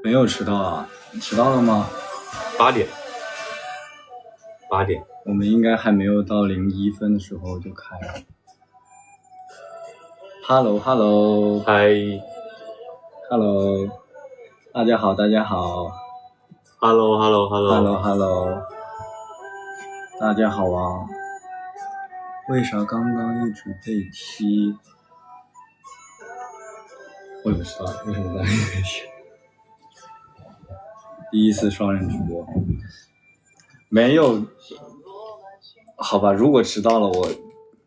没有迟到啊？你迟到了吗？8点。我们应该还没有到01分的时候就开了。Hello， 嗨 Hello， 大家好。Hello， 大家好啊！为啥刚刚一直被踢？我也不知道为什么刚刚一直被踢。第一次双人直播，没有，好吧，如果迟到了，我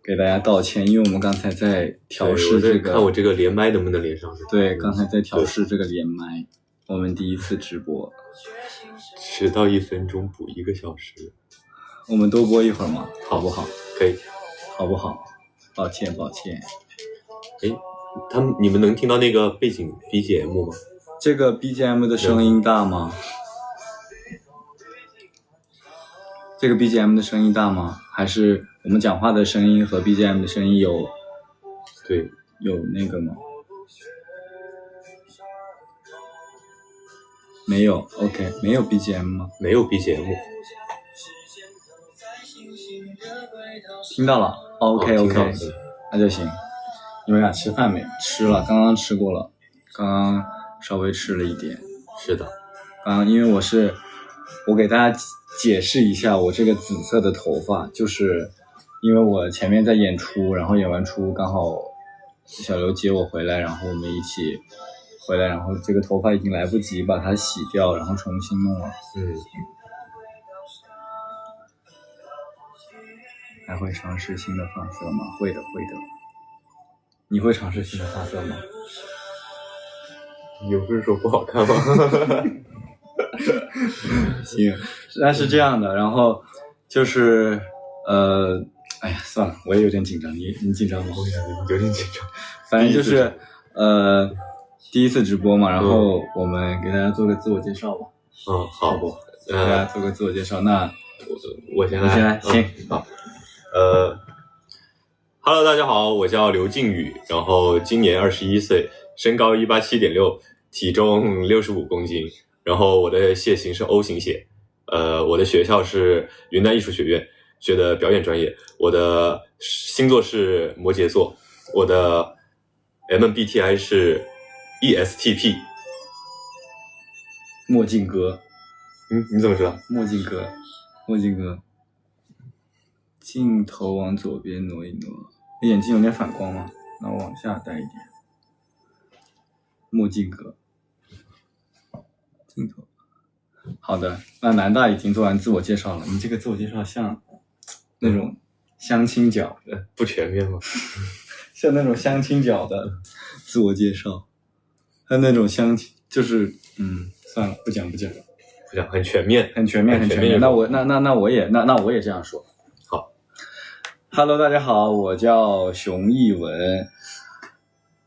给大家道歉，因为我们刚才在调试这个，看我这个连麦能不能连上。对，刚才在调试这个连麦，我们第一次直播，迟到1分钟补1个小时，我们多播一会儿吗？好不好？可以，好不好？抱歉。你们能听到那个背景 BGM 吗？这个 BGM 的声音大吗？这个 BGM 的声音大吗？还是我们讲话的声音和 BGM 的声音有那个吗？没有 ，OK， 没有 BGM 吗？没有 BGM。听到了 ，OK， 那就行。你们俩吃饭没？吃了，刚刚吃过了，刚刚稍微吃了一点。是的，因为我给大家解释一下，我这个紫色的头发，就是因为我前面在演出，然后演完出刚好小刘接我回来，然后我们一起回来，然后这个头发已经来不及把它洗掉，然后重新弄了。还会尝试新的发色吗？会的。你会尝试新的发色吗？你不是说不好看吗？行，那是这样的，然后就是哎呀，算了，我也有点紧张，你紧张吗？有点紧张。反正就是第一次直播嘛，然后我们给大家做个自我介绍吧。好不？给大家做个自我介绍，那我先来，行，好。Hello， 大家好，我叫刘靖宇，然后今年21岁，身高187.6，体重65公斤，然后我的血型是 O 型血，我的学校是云南艺术学院，学的表演专业，我的星座是摩羯座，我的 MBTI 是 ESTP。墨镜哥，你怎么知道？墨镜哥，镜头往左边挪一挪，眼睛有点反光吗？那我往下带一点。墨镜哥，镜头。好的，那南大已经做完自我介绍了，你这个自我介绍像那种相亲角的，不全面吗？像那种相亲角的自我介绍，像那种相亲就是算了，不讲，很全面。那我也这样说。好 ，Hello， 大家好，我叫熊艺文，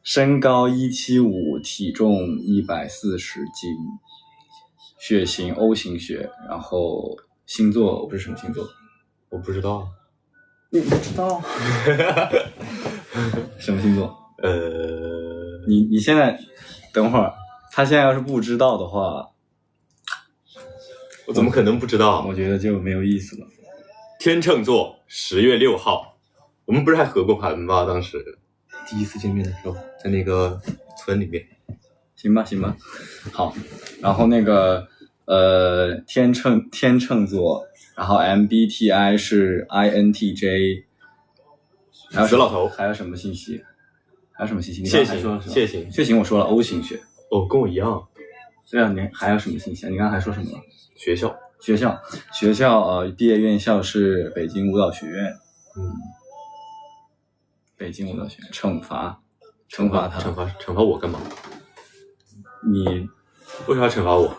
身高175，体重140斤，血型 O 型血，然后星座我不是什么星座，我不知道。你不知道？什么星座？你现在等会儿，他现在要是不知道的话，我怎么可能不知道？我觉得就没有意思了。天秤座，10月6号，我们不是还合过盘吗？当时第一次见面的时候，在那个村里面。行吧，好，然后那个天秤座，然后 MBTI 是 INTJ， 死老头。还有什么信息？血型我说了 O 型血。哦，跟我一样。对啊，你还有什么信息？你刚才还说什么了？学校毕业院校是北京舞蹈学院。北京舞蹈学院。惩罚我干嘛？你为啥要惩罚我？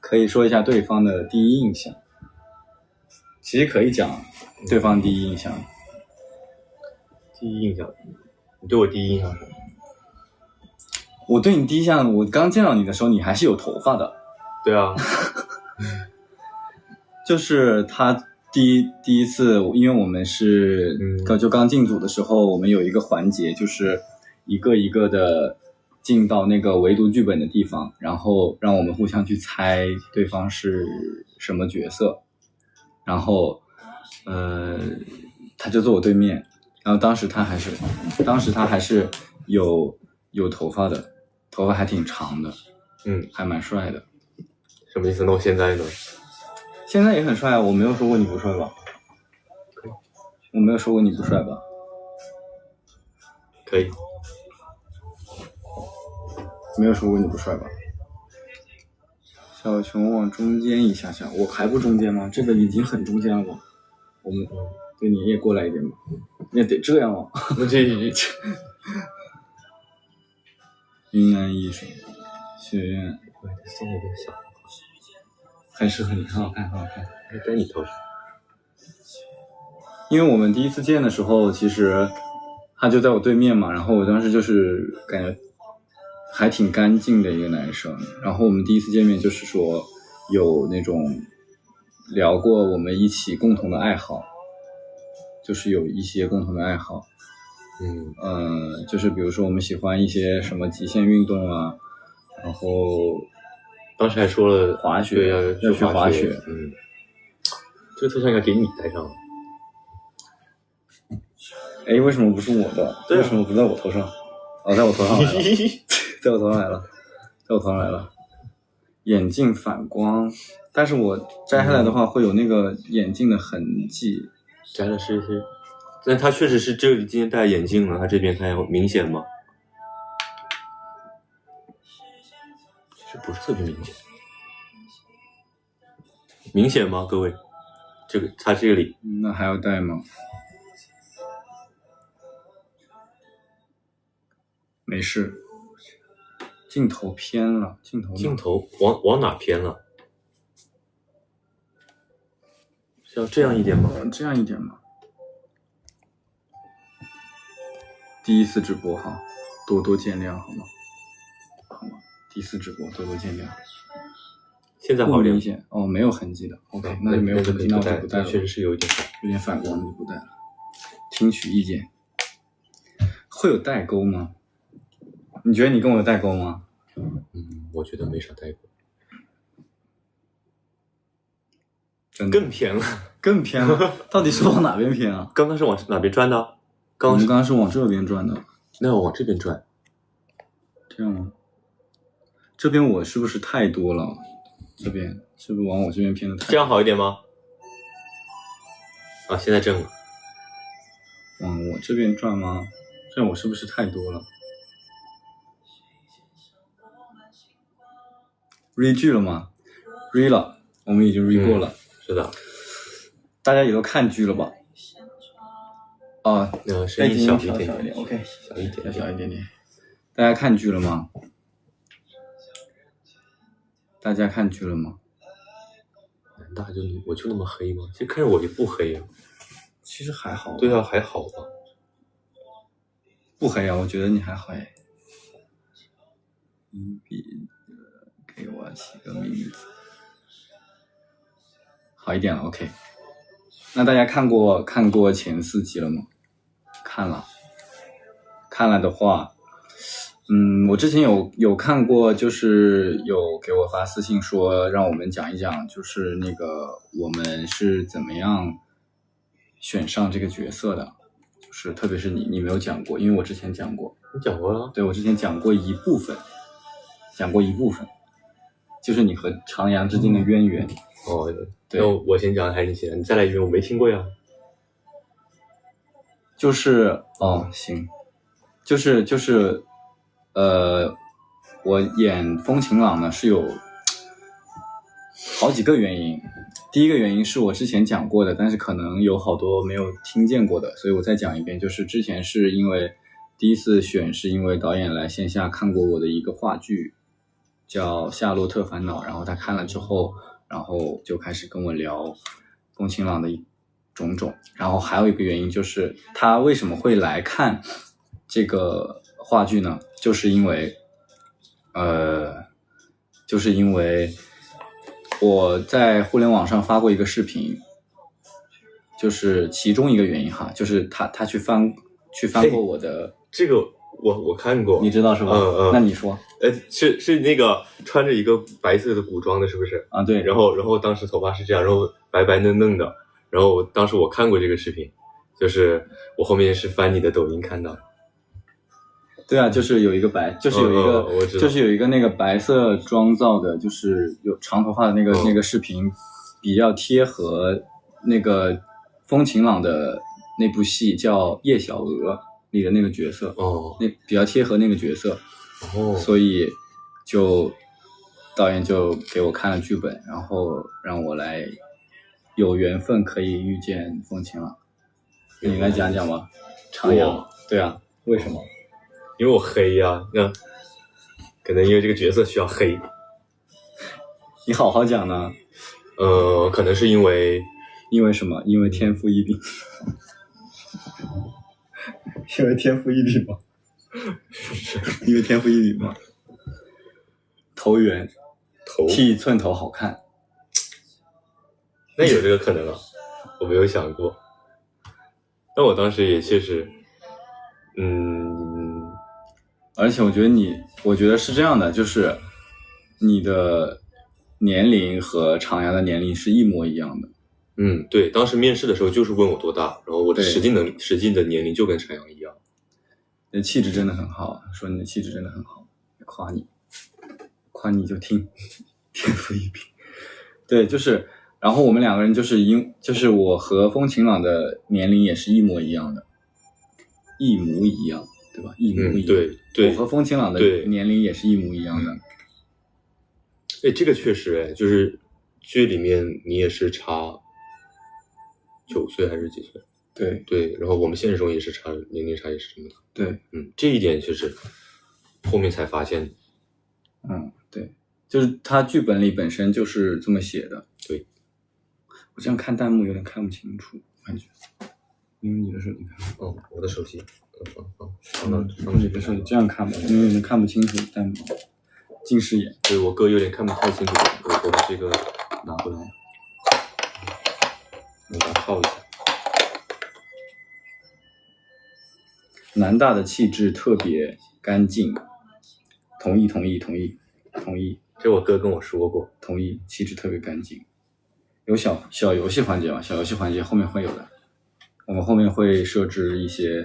可以说一下对方的第一印象。其实可以讲对方第一印象。你对我第一印象是什么？我对你第一印象，我刚见到你的时候，你还是有头发的。对啊。就是他第一次，因为我们是就刚进组的时候，我们有一个环节，就是一个一个的进到那个唯读剧本的地方，然后让我们互相去猜对方是什么角色，然后他就坐我对面，然后当时他还是有头发的，头发还挺长的，还蛮帅的。什么意思？那我现在呢？现在也很帅啊，我没有说过你不帅吧？我没有说过你不帅吧？可以。没有说过你不帅吧？小熊往中间一下下，我还不中间吗？这个已经很中间了吧？我们对你也过来一点吧，你也得这样哦。那这云南艺术学院，送了一个小，很适合你，很好看，很好看。在你头上。因为我们第一次见的时候，其实他就在我对面嘛，然后我当时就是感觉还挺干净的一个男生，然后我们第一次见面就是说有那种聊过我们一起共同的爱好，就是有一些共同的爱好，就是比如说我们喜欢一些什么极限运动啊，然后当时还说了滑雪，对，要去滑雪，这个特效应该给你戴上了。哎，为什么不是我的？为什么不在我头上？哦，在我头上来了，在我头上来了，在我头上来了。眼镜反光，但是我摘下来的话会有那个眼镜的痕迹。摘了是，但他确实是这里今天戴眼镜了，他这边看明显吗？其实不是特别明显。明显吗，各位？这个他这里，那还要戴吗？没事。镜头偏了，镜头往哪偏了？是要这样一点吗？这样一点吗？第一次直播哈，多多见谅好吗？好吗？第一次直播多多见谅。现在好点。明显哦，没有痕迹的。OK， 那就没有痕迹，那我就不戴了。确实是有点反光，就不戴了。听取意见。会有代沟吗？你觉得你跟我有代沟吗？我觉得没啥代沟。更偏了，更偏了。到底是往哪边偏啊？刚刚是往哪边转的？我们刚刚是往这边转的。那要往这边转。这样吗？这边我是不是太多了？这边是不是往我这边偏的太多？这样好一点吗？啊，现在正了。往我这边转吗？这样我是不是太多了？re 剧了吗 ？re 了，我们已经 re 过了。是的。大家也都看剧了吧？啊，声音小一点，OK， 小一点，小一点点。大家看剧了吗？大家看剧了吗？难道我就那么黑吗？其实看着我也不黑啊。其实还好。对啊，还好吧。不黑啊，我觉得你还好哎。给我起个名字，好一点了 ，OK。那大家看过前4集了吗？看了的话，我之前有看过，就是有给我发私信说让我们讲一讲，就是那个我们是怎么样选上这个角色的，就是特别是你没有讲过，因为我之前讲过。你讲过了？对，我之前讲过一部分，就是你和长阳之间的渊源。哦，对，那我先讲还是你先？你再来一遍，我没听过呀。行，就是我演风晴朗呢是有好几个原因。第一个原因是我之前讲过的，但是可能有好多没有听见过的，所以我再讲一遍。就是之前是因为第一次选是因为导演来线下看过我的一个话剧叫《夏洛特烦恼》，然后他看了之后，然后就开始跟我聊风晴朗的种种。然后还有一个原因就是他为什么会来看这个话剧呢？就是因为我在互联网上发过一个视频，就是其中一个原因哈，就是他去翻过我的这个我看过，你知道是吧？那你说。是那个穿着一个白色的古装的，是不是？啊，对。然后当时头发是这样，然后白白嫩嫩的，然后当时我看过这个视频，就是我后面是翻你的抖音看到的。对啊，就是有一个就是有一个，就是有一个那个白色妆造的，就是有长头发的那个视频，比较贴合那个风晴朗的那部戏叫《叶小娥》里的那个角色，那比较贴合那个角色，所以导演就给我看了剧本，然后让我来有缘分可以遇见风晴朗。你来讲讲吧。长阳。对啊，为什么？因为我黑呀，可能因为这个角色需要黑。你好好讲呢。可能是因为什么？因为天赋异禀。因为天赋异禀吗？因为天赋异禀吗？头圆，剃寸头好看。那有这个可能啊，我没有想过。但我当时也确实，而且我觉得是这样的，就是你的年龄和长阳的年龄是一模一样的。对，当时面试的时候就是问我多大，然后我的实际的年龄就跟长阳一样。你的气质真的很好，说你的气质真的很好，夸你就听，天赋异禀。对，就是然后我们两个人就是我和风晴朗的年龄也是一模一样的，一模一样，对吧？一模一样。对，我和风晴朗的年龄也是一模一样的。这个确实就是剧里面你也是差9岁还是几岁？对，然后我们现实中也是年龄差也是这么大。对，这一点确实后面才发现。对，就是他剧本里本身就是这么写的。对，我这样看弹幕有点看不清楚，感觉。因为你的手机看。我的手机。你的手机这样看吧，因为你看不清楚弹幕，近视眼。对，我哥有点看不太清楚，我把这个拿回来，我把它套一下。南大的气质特别干净，同意。这我哥跟我说过，同意，气质特别干净。有小游戏环节吗？小游戏环节后面会有的，我们后面会设置一些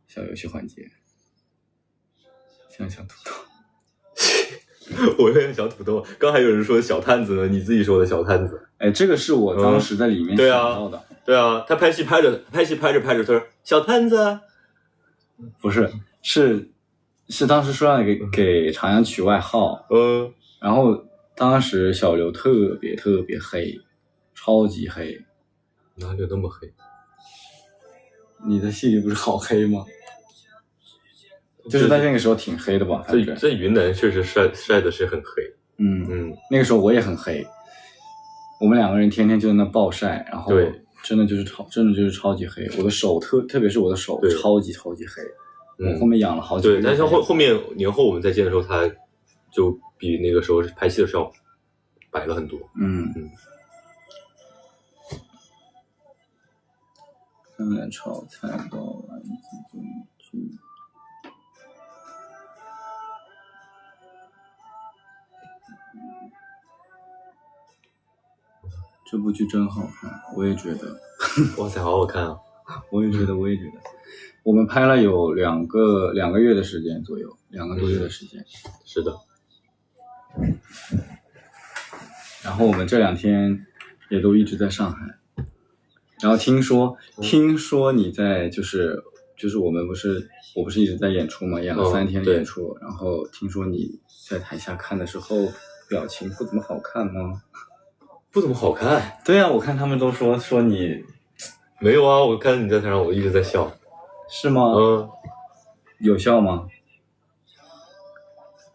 小游戏环节，像小土豆。我有点小土豆，刚还有人说小探子呢，你自己说的小探子。这个是我当时在里面想到的。对啊，他拍戏拍着，他说小探子，不是，是当时说要给长阳取外号，然后当时小刘特别黑，超级黑。哪里有那么黑？你的戏里不是好黑吗？就是在那个时候挺黑的吧？在云南确实晒的是很黑。那个时候我也很黑，我们两个人天天就在那暴晒，然后真的就是超级黑。我的手特别是我的手超级黑。我后面养了好几个月。对，但是后面年后我们再见的时候，他就比那个时候拍戏的时候白了很多。上面炒菜包丸子中剧。这部剧真好看，我也觉得。哇塞，好好看啊！我也觉得。我们拍了有两个月的时间左右，2个多月的时间。是的。然后我们这2天也都一直在上海。然后听说你在就是我不是一直在演出嘛，演了3天的演出，然后听说你在台下看的时候表情不怎么好看吗？不怎么好看？对啊，我看他们都说你没有啊，我看你在台上我一直在笑。是吗？有笑吗？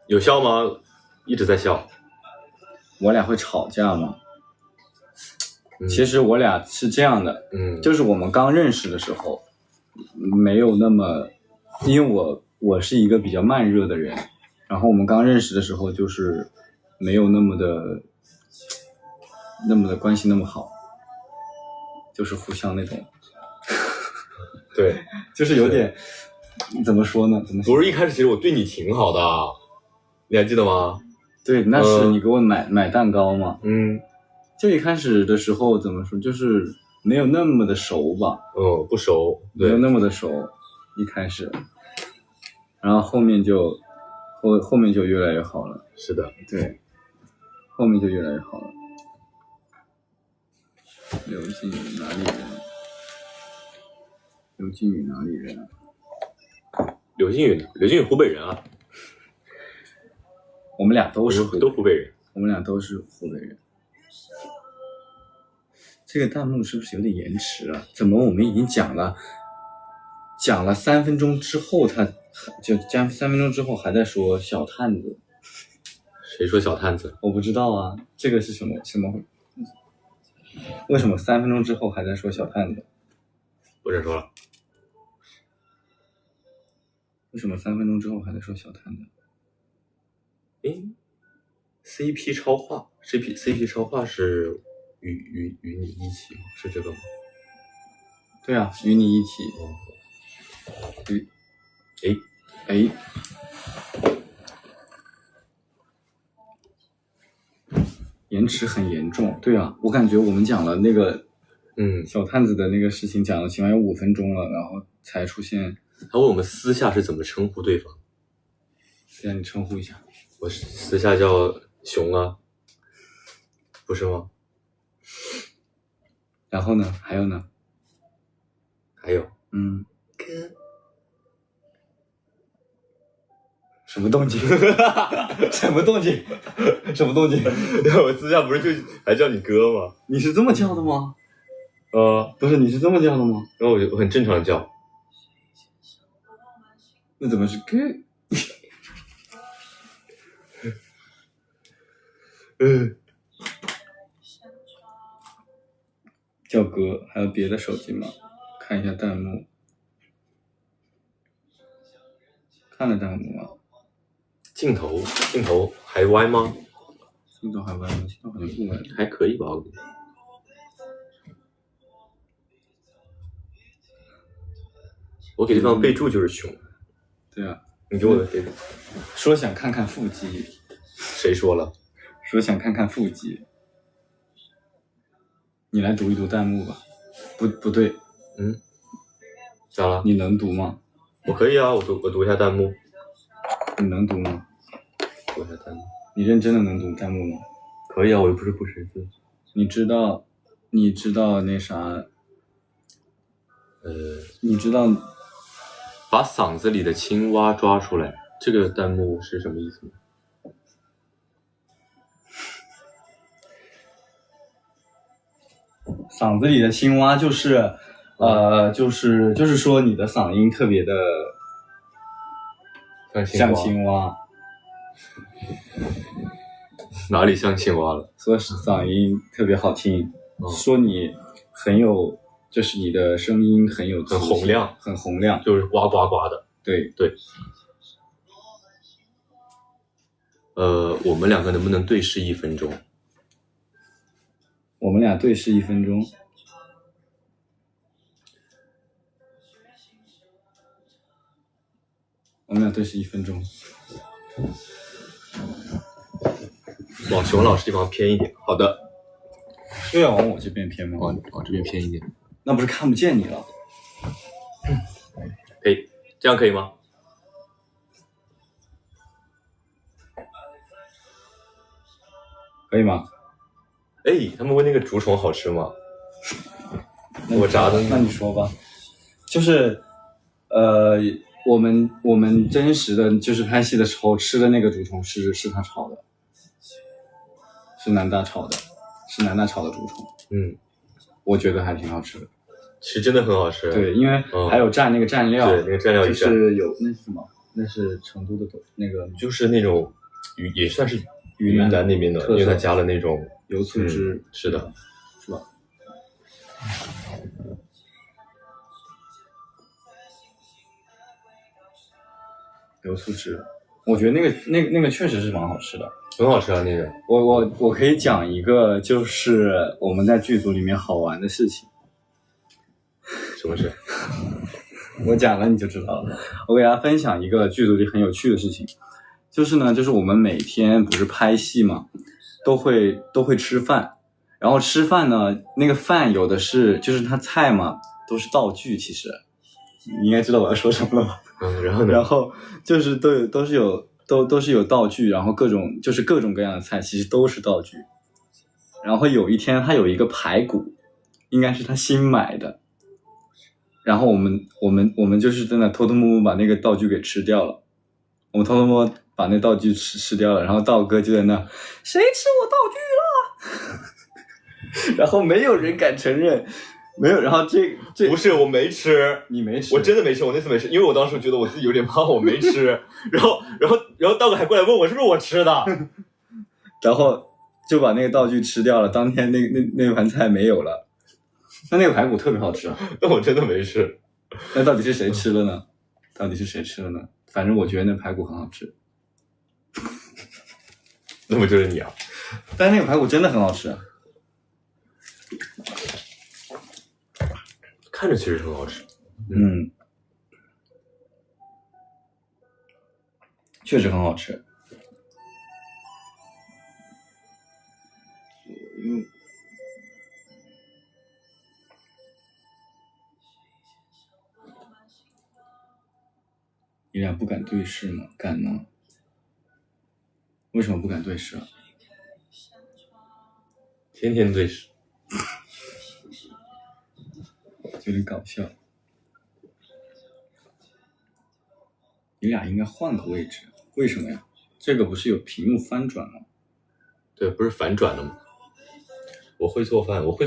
有笑吗？一直在笑。我俩会吵架吗？其实我俩是这样的，就是我们刚认识的时候没有那么，因为我是一个比较慢热的人，然后我们刚认识的时候就是没有那么的关系那么好，就是互相那种。对，就是有点怎么说呢？不是一开始其实我对你挺好的，你还记得吗？对，那是你给我买蛋糕嘛。就一开始的时候怎么说，就是没有那么的熟吧。不熟，对，没有那么的熟，一开始，然后后面就越来越好了。是的，对，后面就越来越好了。刘靖宇哪里人？刘靖宇哪里人？刘靖宇湖北人啊。我们俩都是湖北人。我们俩都是湖北人。这个弹幕是不是有点延迟啊？怎么我们已经讲了3分钟之后，他就讲3分钟之后还在说小探子？谁说小探子？我不知道啊，这个是什么？为什么3分钟之后还在说小探子？不认说了。为什么3分钟之后还在说小探子？CP 超话 CP 超话是与你一起吗？是这个吗？对啊，与你一起。延迟很严重。对啊，我感觉我们讲了那个小探子的那个事情，讲了起码有5分钟了，然后才出现。他问我们私下是怎么称呼对方。私下你称呼一下。我私下叫熊啊，不是吗？然后呢？还有呢？还有哥。什么动静？什么动静？什么动静？我私下不是就还叫你哥吗？你是这么叫的吗？不是，你是这么叫的吗？然后我很正常的叫。那怎么是哥？叫哥。还有别的手机吗？看一下弹幕。看了弹幕吗？镜头还歪吗？镜头还歪吗？镜头好像不歪，还可以吧。我给对方备注就是熊。对啊，你给我的备注。说想看看腹肌。谁说了？说想看看腹肌。你来读一读弹幕吧。不对。咋了？你能读吗？我可以啊，我读一下弹幕。你能读吗？读一下弹幕。你认真的能读弹幕吗？可以啊，我又不是不识字。你知道那啥？你知道把嗓子里的青蛙抓出来，这个弹幕是什么意思呢？嗓子里的青蛙就是就是说你的嗓音特别的像青蛙。哪里像青蛙了？说嗓音特别好听，说你很有，就是你的声音很有很洪亮，很洪亮，就是呱呱呱的。对。我们两个能不能对视1分钟？我们俩对视1分钟。我们俩对视1分钟。往熊老师地方偏一点。好的。又要往我这边偏吗？往这边偏一点。那不是看不见你了？可以，这样可以吗？可以吗？他们问那个竹虫好吃吗？我炸的。那你说吧。就是我们真实的就是拍戏的时候吃的那个竹虫是他炒的，是南大炒的竹虫。我觉得还挺好吃的。其实真的很好吃。对，因为还有蘸那个蘸料。对，那个蘸料就是有那是什么？那是成都的那个，就是那种也算是云南那边的，因为它加了那种油醋汁。是的，是吧？油醋汁，我觉得那个确实是蛮好吃的，很好吃啊那个。我可以讲一个，就是我们在剧组里面好玩的事情。什么事？我讲了你就知道了。我给大家分享一个剧组里很有趣的事情，就是呢，就是我们每天不是拍戏嘛，都会吃饭，然后吃饭呢，那个饭有的是就是它菜嘛，都是道具，其实你应该知道我要说什么了吧？然后呢？然后就是都是有道具，然后各种各样的菜，其实都是道具。然后有一天他有一个排骨，应该是他新买的，然后我们就是在那偷偷摸摸把那个道具给吃掉了，我们偷偷摸把那道具吃掉了，然后道哥就在那，谁吃我道具了？然后没有人敢承认，没有，然后这不是我没吃，你没吃，我真的没吃，我那次没吃，因为我当时觉得我自己有点胖，我没吃，然后道哥还过来问我是不是我吃的，然后就把那个道具吃掉了，当天那盘菜没有了，那个排骨特别好吃啊，但我真的没吃，那到底是谁吃了呢？反正我觉得那排骨很好吃，那不就是你啊？但那个排骨真的很好吃，看着其实很好吃，确实很好吃。左右，你俩不敢对视吗？敢呢？为什么不敢对视啊？天天对视，有点搞笑。你俩应该换个位置，为什么呀？这个不是有屏幕翻转吗？对，不是反转了吗？我会做饭。为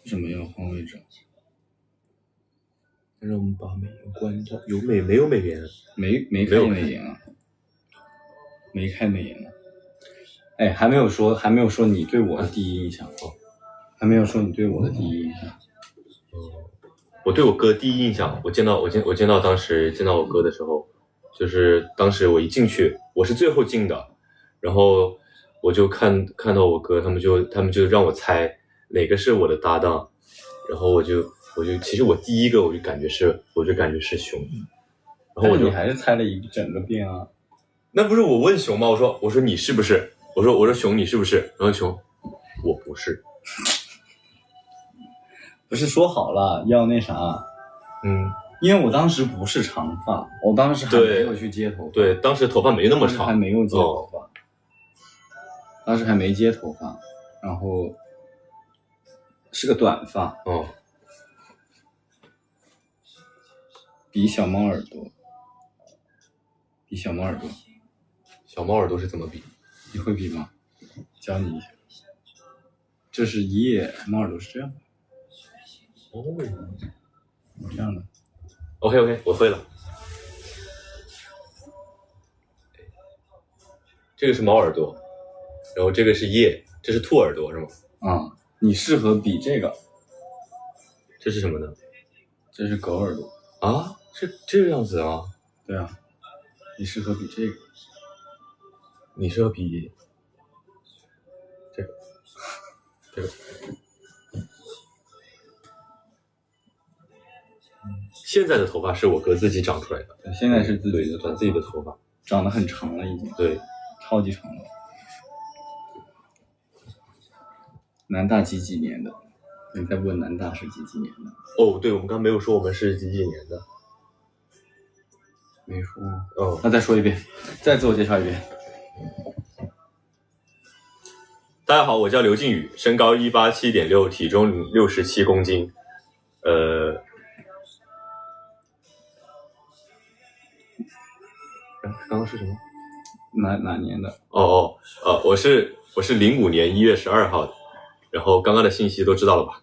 什么要换位置？让我们把美颜关掉。没有美颜？没开美颜啊？没开美颜啊？哎，还没有说你对我的第一印象哦，还没有说你对我的第一印象。我对我哥第一印象，我见到当时见到我哥的时候，就是当时我一进去，我是最后进的，然后我就看到我哥，他们就让我猜哪个是我的搭档，然后我就其实我第一个我就感觉是熊，然后你还是猜了一整个遍啊？那不是我问熊吗？我说你是不是？我说熊你是不是？然后熊我不是。不是说好了要那啥？因为我当时不是长发，我当时还没有去接头发。对，当时头发没那么长，还没有接头发，当时还没接头发，然后是个短发，比小猫耳朵，小猫耳朵是怎么比？你会比吗？教你一下，这是叶，猫耳朵是这样的。这样的 OK 我会了。这个是猫耳朵，然后这个是叶，这是兔耳朵是吗？你适合比这个。这是什么呢？这是狗耳朵啊，这个样子啊？对啊，你适合比这个。你适合比这个。现在的头发是我哥自己长出来的，现在是自己的头发，长得很长了已经。对，超级长了。南大几年的？你在问南大是几年的？哦，对，我们刚刚没有说我们是几年的。没说。那再说一遍，再自我介绍一遍。大家好，我叫刘靖宇，身高187.6，体重67公斤。刚刚是什么？哪年的？我是05年1月12号的，然后刚刚的信息都知道了吧？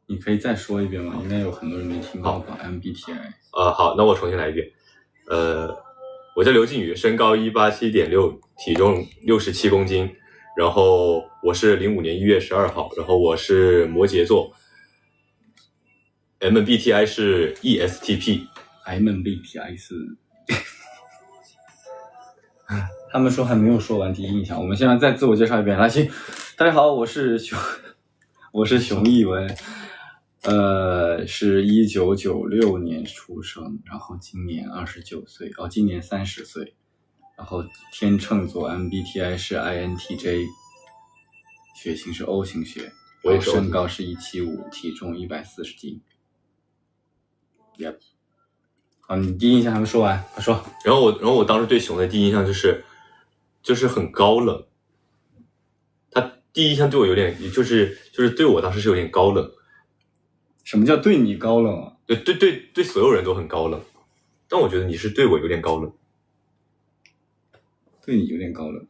你可以再说一遍吗？应该有很多人没听到吧 ？MBTI。好，那我重新来一遍。我叫刘靖宇，身高187.6，体重67公斤，然后我是05年1月12号，然后我是摩羯座 ，MBTI 是 ESTP。MBTI 是他们说还没有说完第一印象，我们现在再自我介绍一遍。来，行，大家好，我是熊艺文，是1996年出生，然后今年29岁，今年30岁，然后天秤座 MBTI 是 INTJ， 血型是 O 型血，我也是 O 型身高是175，体重140斤。Yep。好，你第一印象还没说完，快说。然后我当时对熊的第一印象就是很高冷，他第一印象对我有点就是对我当时是有点高冷。什么叫对你高冷啊？对所有人都很高冷，但我觉得你是对我有点高冷。对你有点高冷。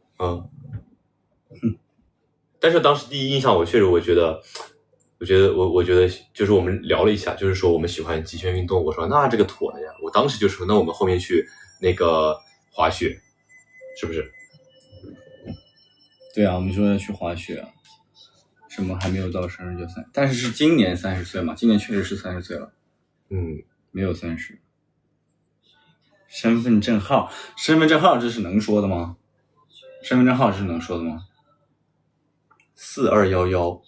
但是当时第一印象我觉得就是我们聊了一下，就是说我们喜欢极限运动，我说那这个妥了呀，我当时就说那我们后面去那个滑雪，是不是？对啊，我们说要去滑雪啊，什么还没有到生日就30，但是今年30岁嘛，今年确实是30岁了。没有30。身份证号这是能说的吗？身份证号这是能说的吗？4211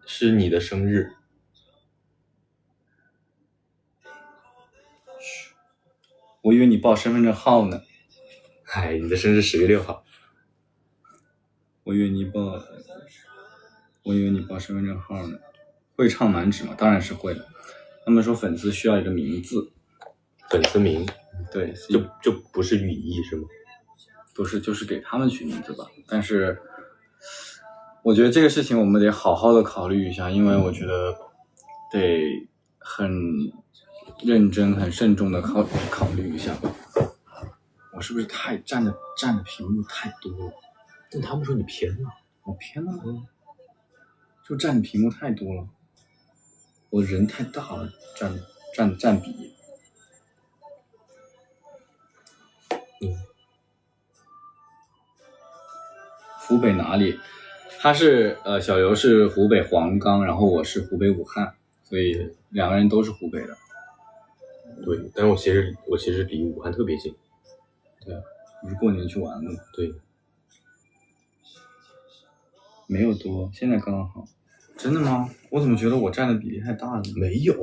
是你的生日。我以为你报身份证号呢。你的生日10月6号。我以为你报身份证号呢。会唱满纸吗？当然是会了。他们说粉丝需要一个名字。粉丝名？对，就不是语义是吗？不是，就是给他们取名字吧。但是我觉得这个事情我们得好好的考虑一下，因为我觉得得很认真很慎重的考虑一下吧。我是不是太占的屏幕太多了？但他们说你偏了。我偏了吗？就占的屏幕太多了，我人太大了，占比。湖北哪里？他是小刘是湖北黄冈，然后我是湖北武汉，所以两个人都是湖北的。对，但是我其实离武汉特别近。对啊，不是过年去玩了吗？对。没有多，现在刚刚好。真的吗？我怎么觉得我占的比例太大了？没有，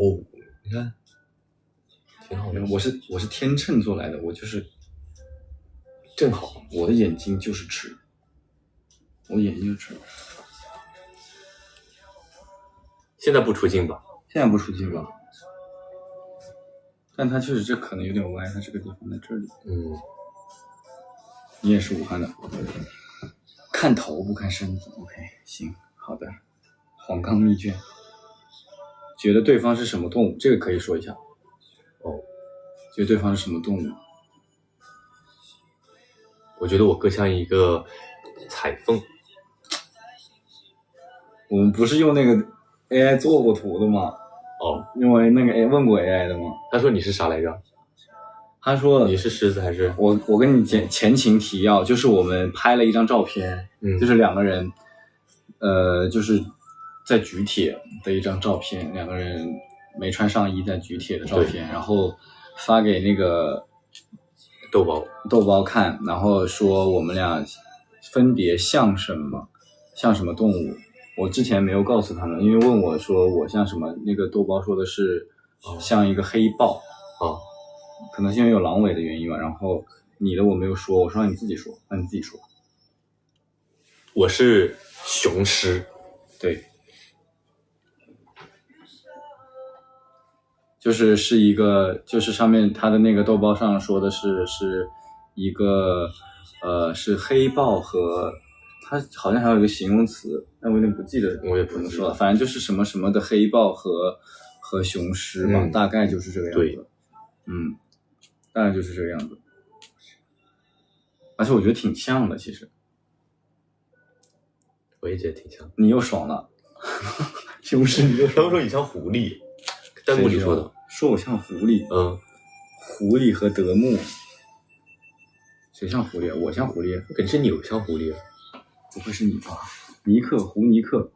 你看，挺好的。我是天秤座来的，我就是正好，我的眼睛就是直，我眼睛就直。现在不出镜吧？现在不出镜吧？但它确实这可能有点歪，它这个地方在这里。你也是武汉的，看头不看身子。OK， 行，好的。黄冈密卷，觉得对方是什么动物？这个可以说一下。觉得对方是什么动物？我觉得我更像一个彩凤。我们不是用那个 AI 做过图的吗？因为那个问过 AI 的吗？他说你是啥来着？他说你是狮子还是我跟你前情提要，就是我们拍了一张照片，就是两个人，就是在举铁的一张照片，两个人没穿上衣在举铁的照片，然后发给那个豆包看，然后说我们俩分别像什么动物。我之前没有告诉他们，因为问我说我像什么，那个豆包说的是像一个黑豹。可能是因为有狼尾的原因吧。然后你的我没有说，我说让你自己说，我是雄狮。对，是一个，就是上面他的那个豆包上说的是一个是黑豹和他好像还有一个形容词，但我有点不记得，我也不能说了，反正就是什么什么的黑豹和雄狮吧，大概就是这个样子。大概就是这个样子。而且我觉得挺像的，其实。我也觉得挺像。你又爽了。雄狮你又爽了。他们说你像狐狸，弹幕里说的。说我像狐狸。狐狸和德牧。谁像狐狸啊？我像狐狸。肯定是你像狐狸。不会是你吧？尼克，胡尼克。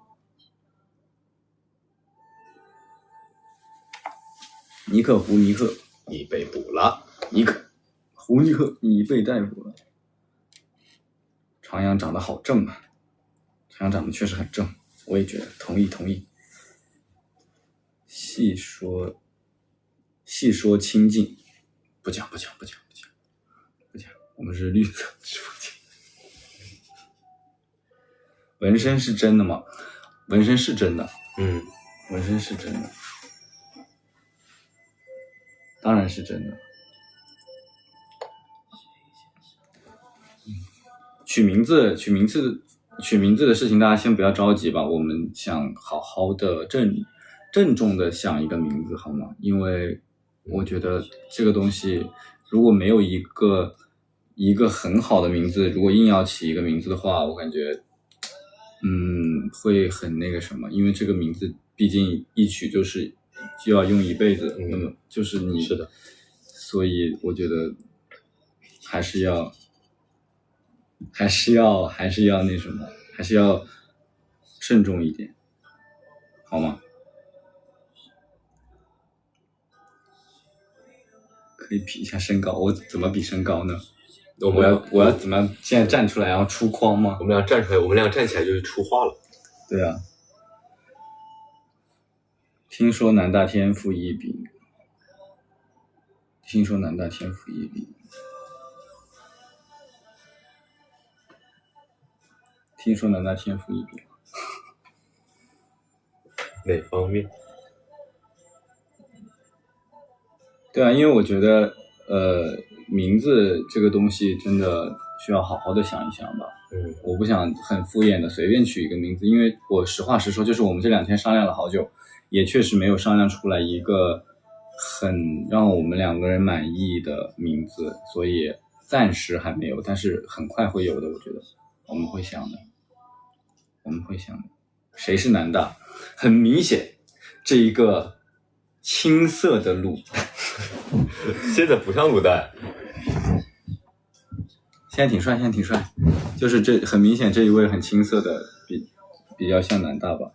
尼克，胡尼克，你被捕了。尼克，胡尼克，你被逮捕了。长阳长得好正啊，阳长得确实很正，我也觉得，同意。细说清净，不讲，我们是绿色直播间。纹身是真的吗？纹身是真的，纹身是真的，当然是真的。取名字的事情，大家先不要着急吧，我们想好好的郑重的想一个名字好吗？因为我觉得这个东西如果没有一个很好的名字，如果硬要起一个名字的话，我感觉会很那个什么，因为这个名字毕竟一取就要用一辈子，那么就是你是的，所以我觉得还是要那什么，还是要慎重一点，好吗？可以比一下身高，我怎么比身高呢？我要怎么现在站出来然后出框吗？我们俩站出来，我们俩站起来就是出话了。对啊。听说南大天赋异禀。哪方面？对啊，因为我觉得名字这个东西真的需要好好的想一想吧。我不想很敷衍的随便取一个名字，因为我实话实说，就是我们这2天商量了好久，也确实没有商量出来一个很让我们2个人满意的名字，所以暂时还没有，但是很快会有的，我觉得我们会想的。谁是南大？很明显，这一个青色的鹿现在不像卤蛋，现在挺帅，就是这很明显这一位很青涩的比较像南大吧。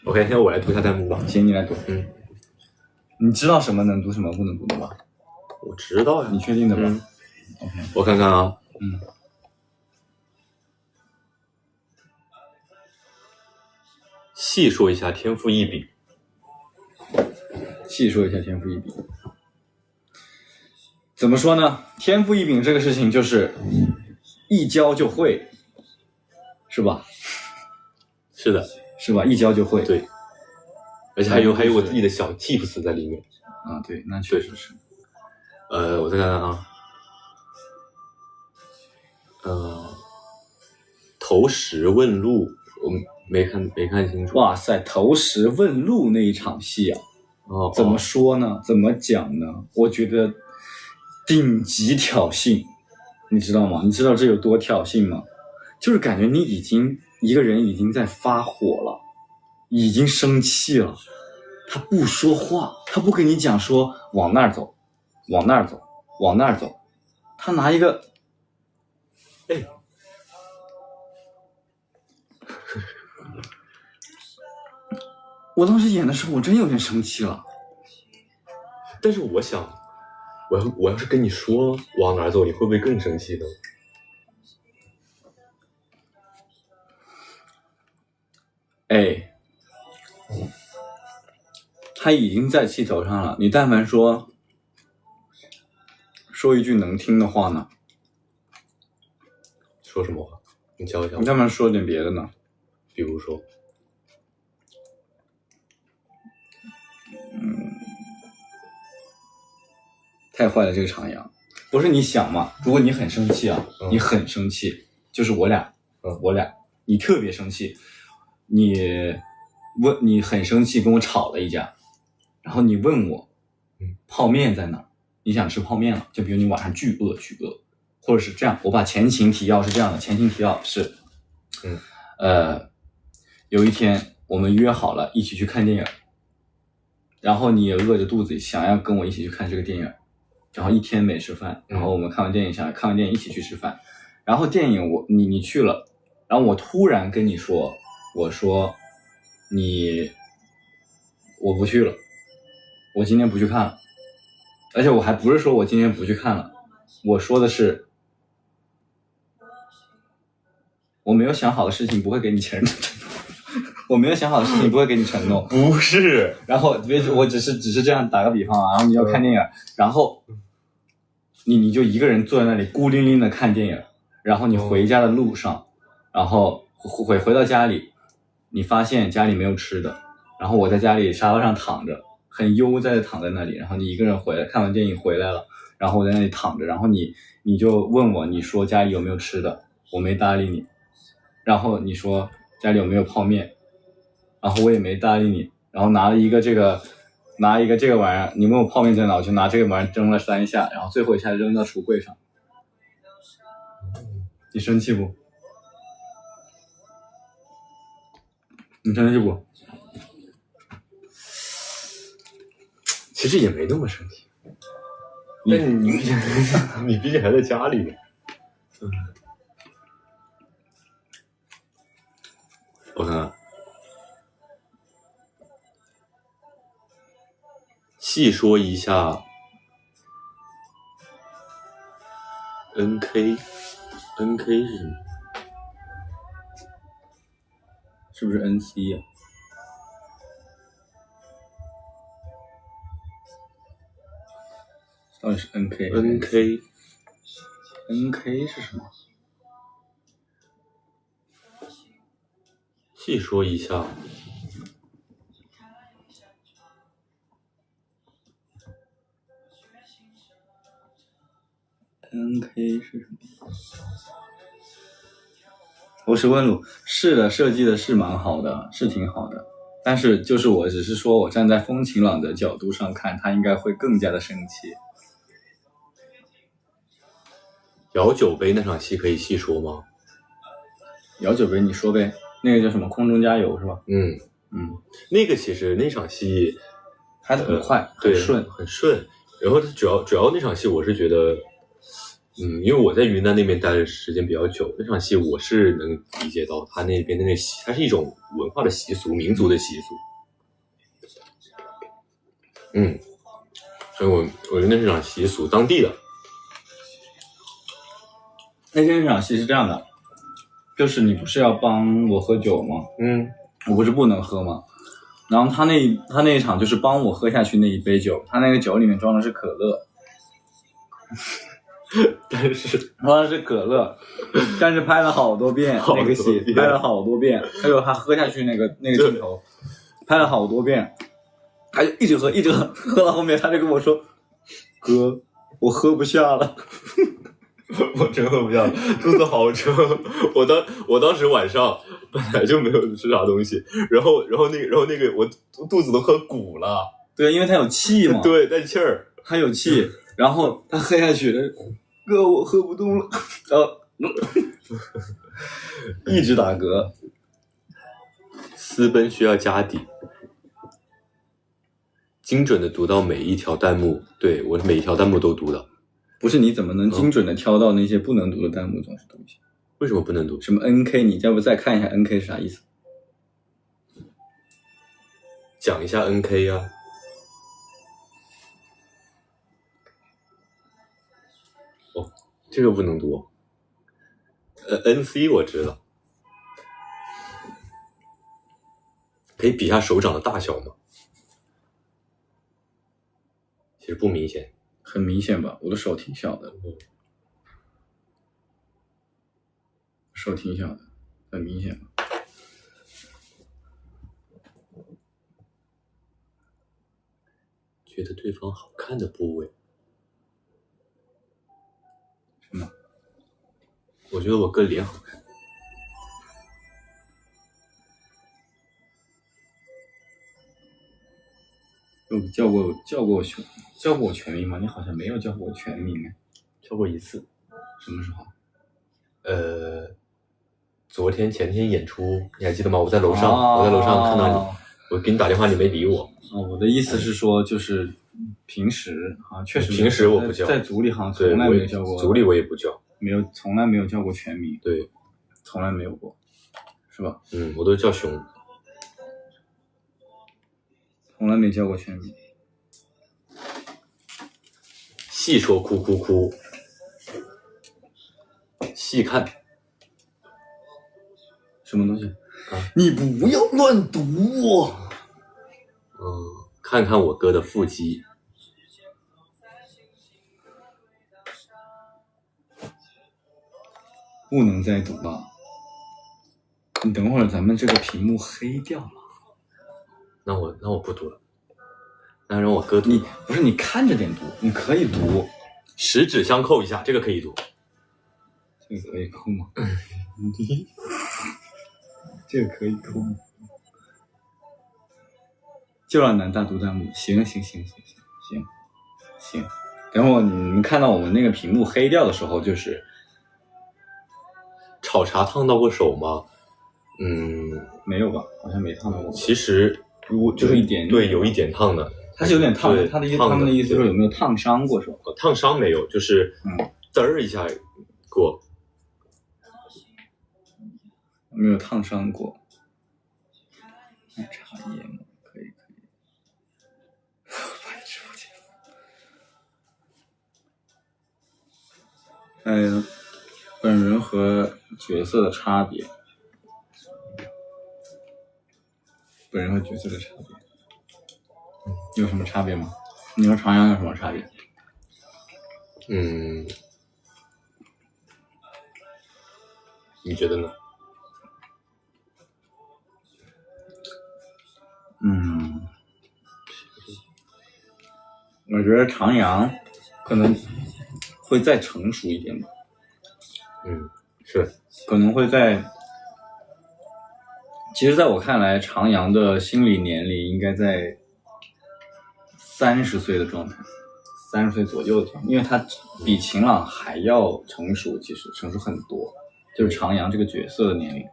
OK， 现在我来读一下弹幕吧。行，你来读。你知道什么能读什么不能读的吧？我知道呀。你确定的吧？OK， 我看看啊。细说一下天赋异禀。怎么说呢？天赋异禀这个事情就是一教就会，是吧？是的，是吧？一教就会。对，而且还有我自己的小 tips 在里面。啊，对，那确实是。我再看看啊。投石问路，我没看清楚。哇塞，投石问路那一场戏啊，怎么说呢？怎么讲呢？我觉得顶级挑衅，你知道吗？你知道这有多挑衅吗？就是感觉一个人已经在发火了，已经生气了，他不说话，他不跟你讲说往那儿走，他拿一个我当时演的时候我真有点生气了。但是我想我要是跟你说往哪儿走，你会不会更生气呢？他已经在气头上了，你但凡说一句能听的话呢？说什么话？你教一下我。你但凡说点别的呢？比如说太坏了这个场阳。不是你想嘛，如果你很生气啊，你很生气，就是我俩你特别生气，你很生气跟我吵了一架，然后你问我泡面在哪儿，你想吃泡面了，就比如你晚上巨饿，或者是这样，我把前情提要是这样的，前情提要是有一天我们约好了一起去看电影，然后你也饿着肚子想要跟我一起去看这个电影，然后一天没吃饭，然后我们看完电影一起去吃饭，然后电影你去了，然后我突然跟你说，我说我不去了，我今天不去看了，而且我还不是说我今天不去看了，我说的是我没有想好的事情不会给你承诺，我没有想好的事情不会给你承诺。不是，然后我只是这样打个比方啊，然后你要看电影，然后你就一个人坐在那里孤零零的看电影，然后你回家的路上，然后回到家里，你发现家里没有吃的，然后我在家里沙发上躺着，很悠哉的躺在那里，然后你一个人回来，看完电影回来了，然后我在那里躺着，然后你就问我，你说家里有没有吃的，我没搭理你，然后你说家里有没有泡面，然后我也没搭理你，然后拿一个这个玩意儿，你问我泡面在哪，我就拿这个玩意儿扔了3下，然后最后一下扔到橱柜上。你生气不？你生气不？其实也没那么生气。但是你毕竟还在家里呢。我看看，细说一下 NK 是什么？是不是 NC 啊？到底是 NK 是什么？细说一下 NK 是什么？我是问路，是的，设计的是蛮好的，是挺好的，但是就是我只是说我站在风晴朗的角度上看，他应该会更加的生气。摇酒杯那场戏可以细说吗？摇酒杯你说呗，那个叫什么空中加油是吧？那个其实那场戏拍得很快，很顺。然后主要那场戏我是觉得，因为我在云南那边待的时间比较久，那场戏我是能理解到他那边的它是一种文化的习俗，民族的习俗。所以我觉得那是场习俗，当地的。那天那场戏是这样的，就是你不是要帮我喝酒吗？我不是不能喝吗？然后他那一场就是帮我喝下去那一杯酒，他那个酒里面装的是可乐，但是拍了好多遍那个戏，拍了好多遍，还有他喝下去那个镜头，拍了好多遍，他就一直喝，喝到后面他就跟我说：“哥，我喝不下了。”我真喝不下了，肚子好撑。我当时晚上本来就没有吃啥东西，然后那个我肚子都喝鼓了。对，因为他有气嘛。对，带气儿，他有气，然后他喝下去了，哥我喝不动了，一直打嗝。私奔需要家底，精准的读到每一条弹幕，对，我每一条弹幕都读的。不是，你怎么能精准的挑到那些不能读的弹幕中是东西？为什么不能读？什么 NK？ 你要不再看一下 NK 是啥意思？讲一下 NK 啊。哦，这个不能读。NC 我知道，可以比下手掌的大小吗？其实不明显。很明显吧，我的手挺小的，手挺小的，很明显吧。觉得对方好看的部位，什么？我觉得我哥脸好看。有叫过我全名吗？你好像没有叫过我全名哎。叫过一次。什么时候？昨天前天演出，你还记得吗？我在楼上看到你，我给你打电话，你没理我。我的意思是说，就是平时确实平时我不叫，在组里好像从来没有叫过，组里我也不叫，从来没有叫过全名，对，从来没有过，是吧？我都叫熊，从来没叫过全名。细说哭哭哭，细看什么东西？你不要乱读我。看看我哥的腹肌。不能再读了。你等会儿咱们这个屏幕黑掉了。那我不读了。那让我哥读。你看着点读，你可以读。十指相扣一下，这个可以读。这个可以扣吗？这个可以扣吗？就让南大读弹幕。行。等会儿你们看到我们那个屏幕黑掉的时候，就是炒茶烫到过手吗？没有吧，好像没烫到过。其实如果就是一点，对，有一点烫的。它是有点烫的。他们的意思是有没有烫伤过手？烫伤没有，就是嘚儿一下过。没有烫伤过。奶茶叶吗？可以。把你直播间。本人和角色的差别。本人和角色的差别。有什么差别吗？你和长阳有什么差别？你觉得呢？我觉得长阳可能会再成熟一点吧。是，可能会其实在我看来，长阳的心理年龄应该在30岁的状态，30岁左右的状态，因为他比晴朗还要成熟，其实成熟很多，就是长阳这个角色的年龄。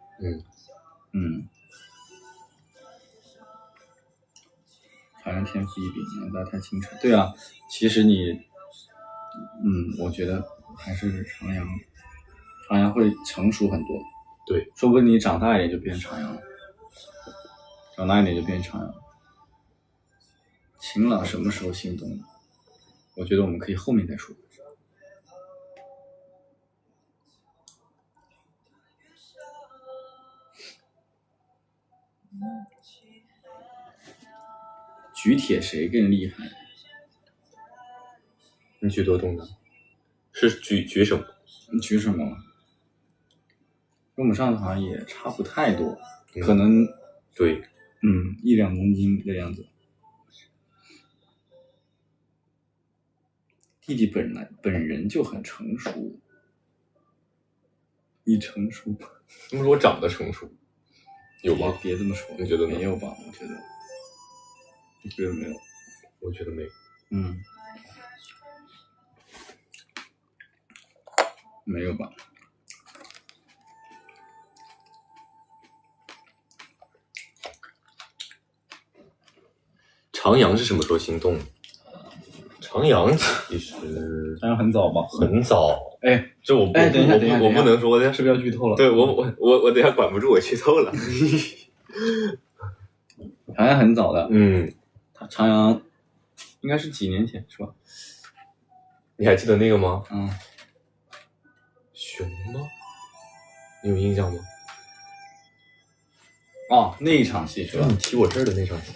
长阳天赋异禀，难道太清澈？对啊，其实我觉得还是长阳会成熟很多。对，说不定你长大一点就变长阳了，晴朗什么时候心动？我觉得我们可以后面再说。举铁谁更厉害？你举多动的？是举什么？你举什么？跟我们上次好像也差不太多，可能对，1-2公斤的样子。弟弟本人就很成熟。你成熟吗？那么说我长得成熟，有吗？别这么说。你觉得呢？没有吧？我觉得没有。我觉得没有。没有吧？长阳是什么时候心动？长阳其实长阳很早吧？很早。这我等一下，我不能说的，是不是要剧透了？对，我等一下管不住，我剧透了。长阳很早的。长阳应该是几年前是吧？你还记得那个吗？熊吗？你有印象吗？那一场戏是吧？你踢我这儿的那场戏。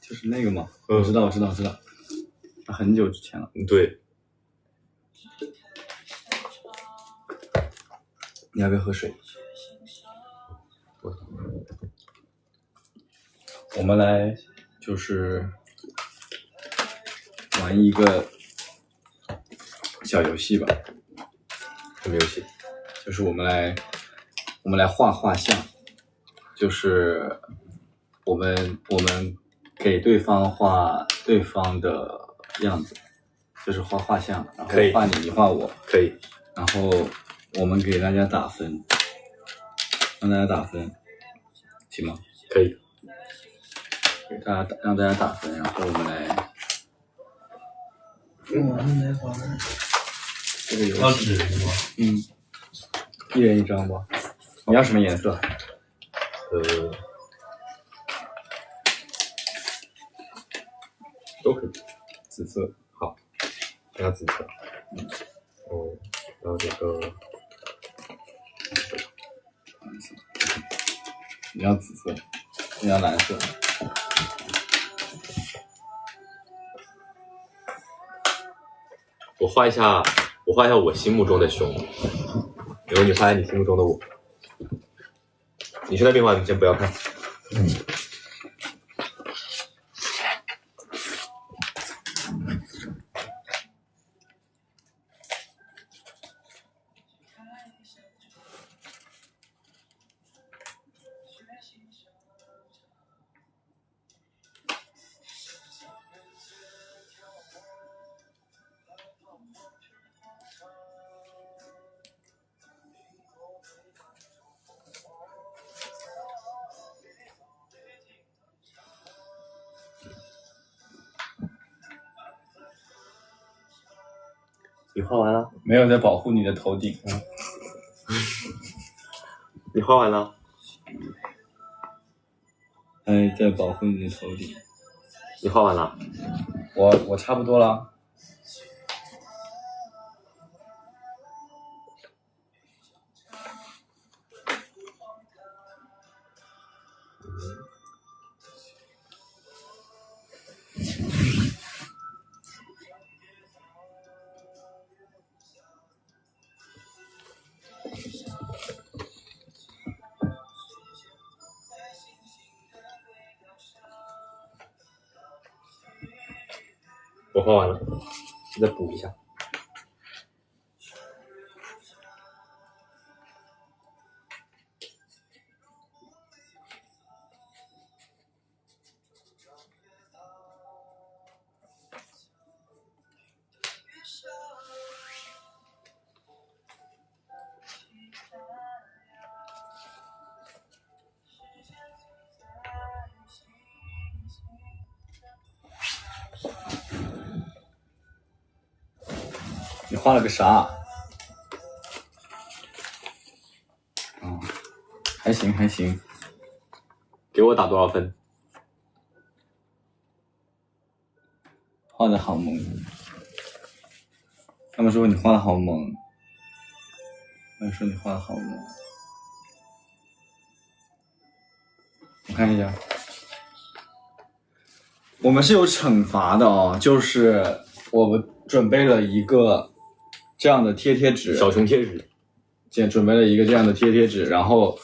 就是那个嘛。我知道。很久之前了。对。你要不要喝水？我们来就是玩一个小游戏吧。什么游戏？就是我们来画画像，就是我们给对方画对方的样子，就是画画像，然后画你画我，可以。然后我们给大家打分，让大家打分，行吗？可以。让大家打分，然后我们来玩这个游戏。要纸吗？一人一张吧。你要什么颜色？都可以。紫色。好，加紫色。然后这个你要紫色，你要蓝色。我画一下我心目中的熊，然后你画一下你心目中的我。你去那边画，你先不要看。你画完了？没有在保护你的头顶。你画完了？哎，在保护你的头顶。你画完了？我差不多了。我画完了，再补一下。你画了个啥？还行还行。给我打多少分？画的好萌。他们说你画的好萌。他们说你画的好萌。我看一下。我们是有惩罚的哦，就是我们准备了一个这样的贴纸，小熊贴纸，准备了一个这样的贴纸，然后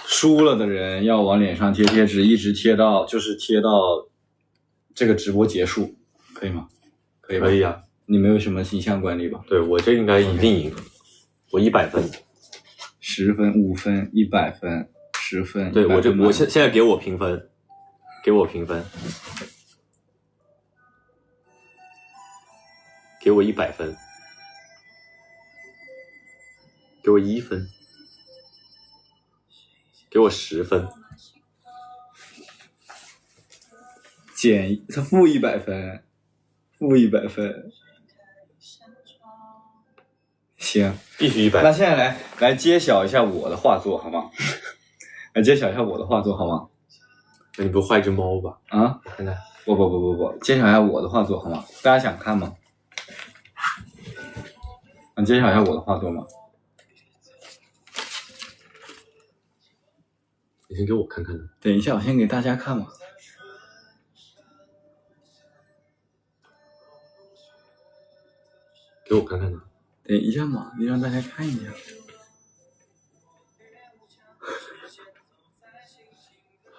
输了的人要往脸上贴纸，一直贴到这个直播结束，可以吗？可以吧？可以啊。你没有什么形象管理吧？对，我这应该一定赢，我100分，10分、5分、100分、10分。对，我现在给我评分，给我评分。给我100分，给我1分，给我10分，减他负100分，负100分，行，必须100。那现在来揭晓一下我的画作好吗？来揭晓一下我的画作好吗？那你不画一只猫吧？啊？看看。不，揭晓一下我的画作好吗？大家想看吗？能揭晓一下我的画作吗？你先给我看看呢。等一下，我先给大家看嘛。给我看看呢。等一下嘛，你让大家看一下。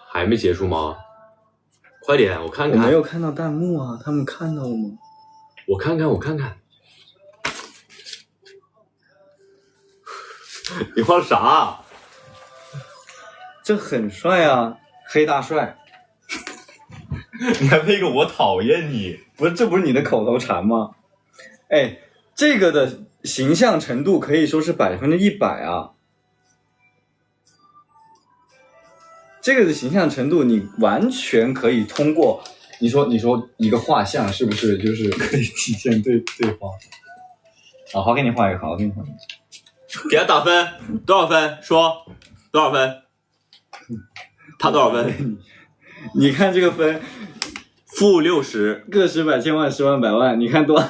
还没结束吗？快点，我看看。我没有看到弹幕啊，他们看到了吗？我看看。你画啥？这很帅啊，黑大帅。你还配个我讨厌你？不是，这不是你的口头禅吗？哎，这个的形象程度可以说是100%啊。这个的形象程度，你完全可以通过你说一个画像是不是就是可以体现对方？好，给你画一个，好，给你画一个。给他打分，多少分？说多少分？他多少分？你看这个分，负60，个十百千万十万百万，你看多？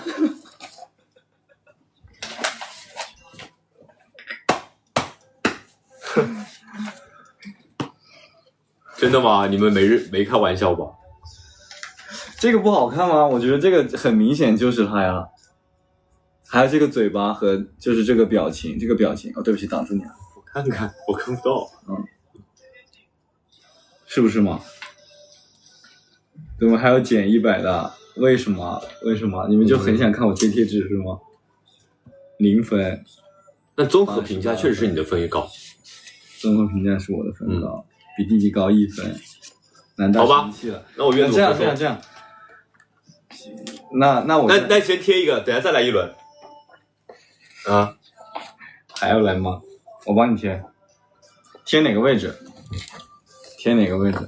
真的吗？你们没开玩笑吧？这个不好看吗？我觉得这个很明显就是他呀。还有这个嘴巴和就是这个表情，哦，对不起，挡住你了。我看看，我看不到。是不是嘛？怎么还有减100的？为什么？你们就很想看我贴贴纸是吗？0分。那综合评价确实是你的分也高。综合评价是我的分高，比弟弟高1分。难道生气了？那我阅读这样。那先贴一个，等下再来一轮。啊，还要来吗？我帮你贴。贴哪个位置？贴哪个位置？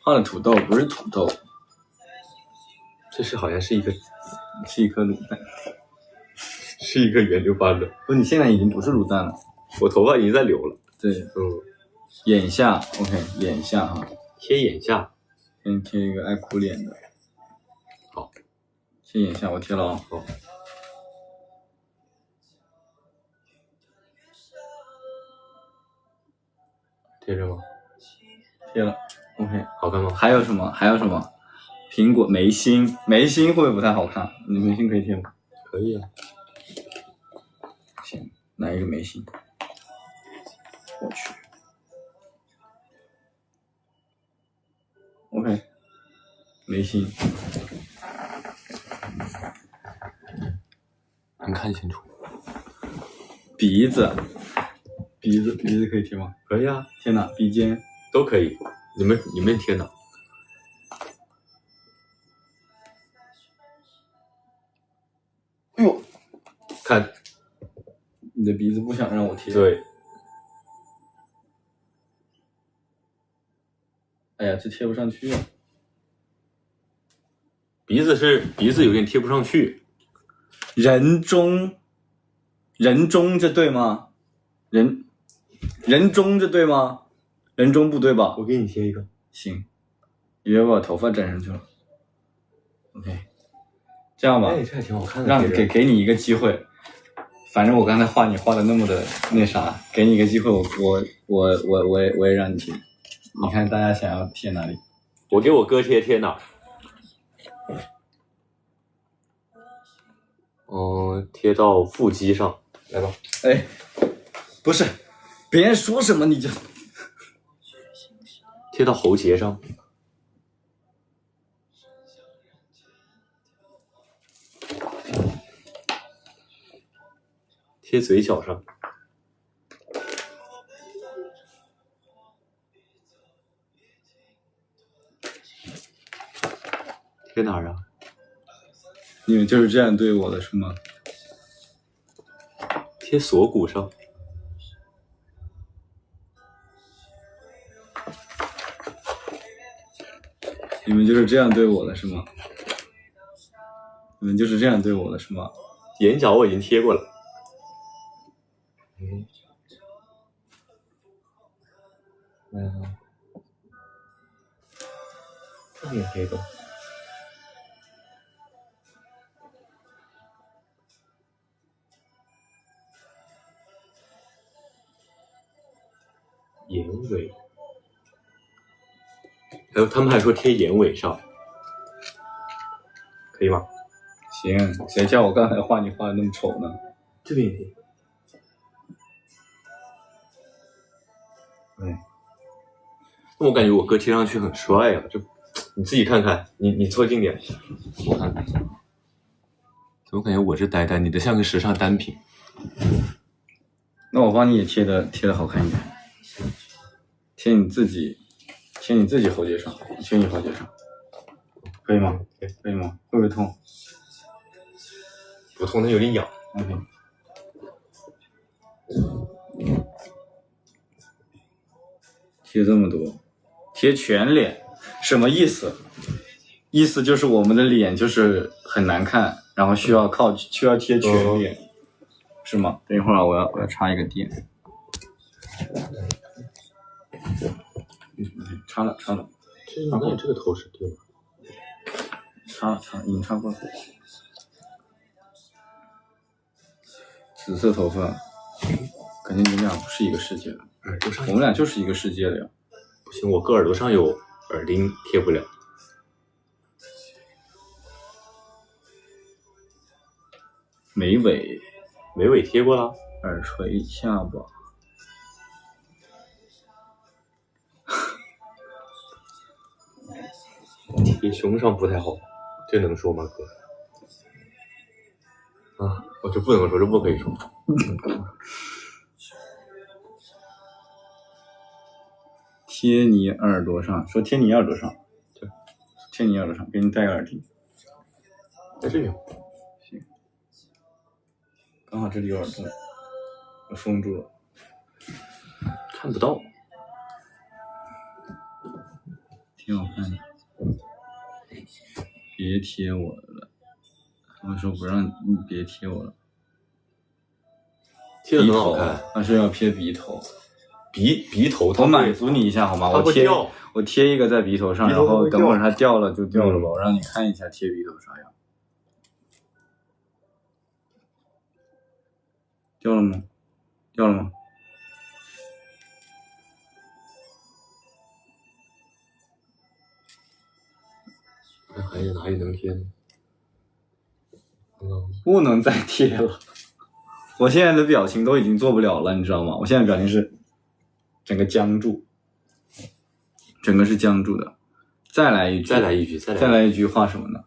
画的土豆不是土豆，这是好像是一颗卤蛋，是一个圆溜巴的。不，你现在已经不是卤蛋了，我头发已经在流了。对，眼下 ，OK， 眼下哈，贴眼下，先贴一个爱哭脸的，好，贴眼下，我贴了啊，好，贴着吗？贴了 ，OK， 好看吗？还有什么？苹果眉心会不会不太好看？你眉心可以贴吗？可以啊。行，来一个眉心。我去。OK， 眉心。能看清楚。鼻子可以贴吗？可以啊。贴哪？鼻尖都可以。你们贴哪？哎呦，看，你的鼻子不想让我贴。对。哎呀，这贴不上去啊！鼻子有点贴不上去。人中这对吗？人中这对吗？人中不对吧？我给你贴一个。行，你别把头发粘上去了。OK， 这样吧，这还挺好看的。让给你一个机会，反正我刚才画你画的那么的那啥，给你一个机会，我也让你贴。你看大家想要贴哪里？我给我哥贴哪？贴到腹肌上，来吧。哎，不是，别人说什么你就贴到喉结上。贴嘴角上。贴哪儿啊？你们就是这样对我的是吗？贴锁骨上。你们就是这样对我的是吗？眼角我已经贴过了。这边贴个。眼尾，还有他们还说贴眼尾上，可以吗？行，谁叫我刚才画你画的那么丑呢？这边也贴。我感觉我哥贴上去很帅啊，就你自己看看，你凑近点，我看看。怎么感觉我这呆呆，你的像个时尚单品？那我帮你也贴的好看一点，贴你自己喉结上，贴你喉结上，可以吗？可以吗？会不会痛？不痛，那有点痒。OK。贴这么多，贴全脸，什么意思？意思就是我们的脸就是很难看，然后需要贴全脸，是吗？等一会儿我要插一个电。插了。这个头是对吗？插了，已经插过了。紫色头发，感觉你们俩不是一个世界的。耳朵上我们俩就是一个世界的呀。不行，我搁耳朵上有耳钉贴不了。眉尾贴过了，耳垂、下巴。贴胸上不太好，这能说吗，哥？啊，我这不能说，这不可以说。贴你耳朵上，说贴你耳朵上，对，贴你耳朵上，给你戴个耳钉，在这里。行，刚好这里有耳洞，我封住了，看不到，挺好看的。别贴我了，他们说不让你别贴我了。贴的很好看，但是要贴鼻头。鼻头我满足你一下好吗？我贴一个在鼻头上，然后等会儿它掉了就掉了吧。我让你看一下贴鼻头啥样。掉了吗？掉了吗？还有哪里能贴呢？不能再贴了。我现在的表情都已经做不了了，你知道吗？我现在表情是整个僵住，整个是僵住的。再来一句画什么呢？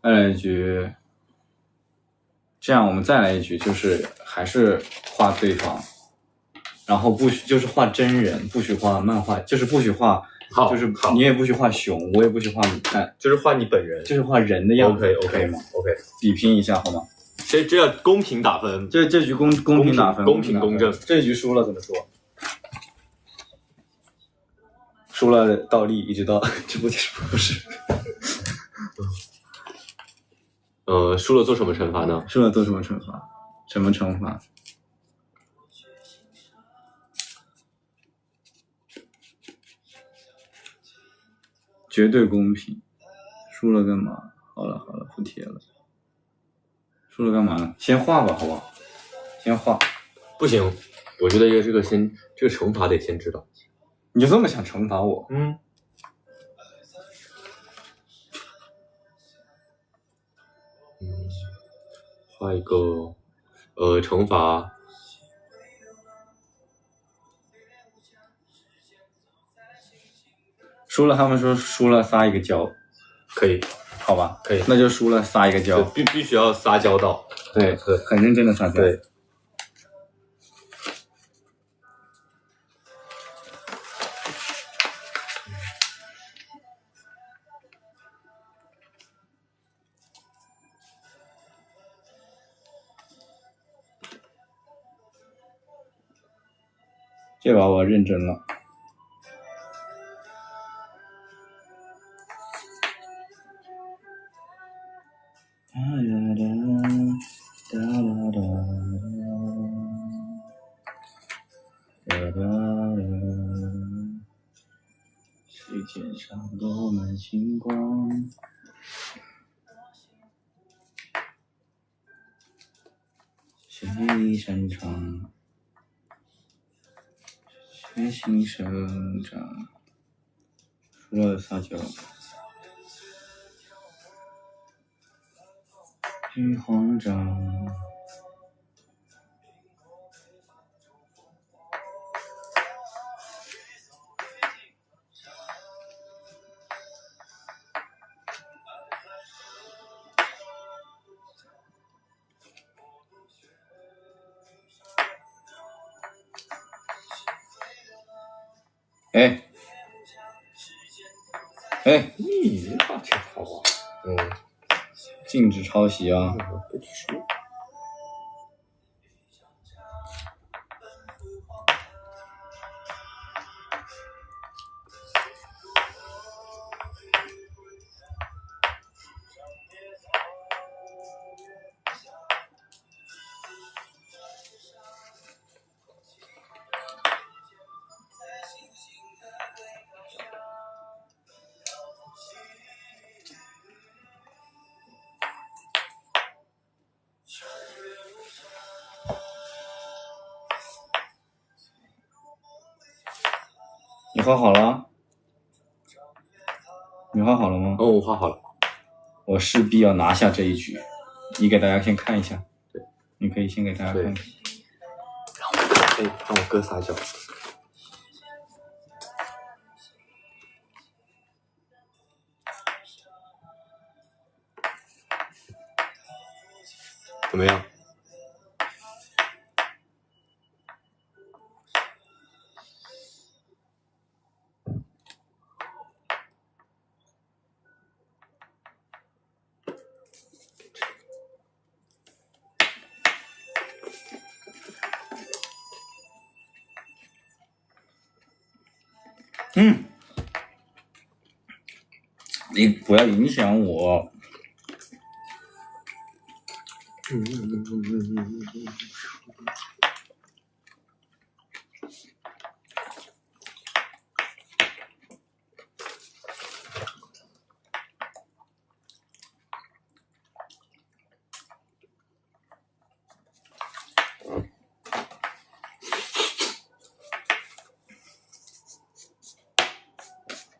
再来一句，这样我们再来一句，就是还是画对方，然后不许就是画真人，不许画漫画，就是不许画，就是你也不许画熊，我也不许画你看，就是画你本人，就是画人的样子。OK 吗 ？OK， 比拼一下好吗？这要公平打分，这局公平打分，公平公正。这局输了怎么说？输了倒立，一直到直播结束不是？输了做什么惩罚呢？输了做什么惩罚？什么惩罚？绝对公平。输了干嘛？好了，不贴了。输了干嘛呢？先画吧，好不好？先画。不行，我觉得这个惩罚得先知道。你就这么想惩罚我？画一个惩罚。输了，他们说输了撒一个娇，可以，好吧？可以，那就输了撒一个娇，必须要撒娇到，对，很认真的撒娇。对。这把我认真了。水间上落满星光，谁擅长学习生长？除了撒娇，别慌张。你画挺好啊。禁止抄袭啊。画好了？你画好了吗？哦，我画好了。我势必要拿下这一局。你给大家先看一下。对，你可以先给大家看一下。让我哥撒娇。怎么样？你不要影响我。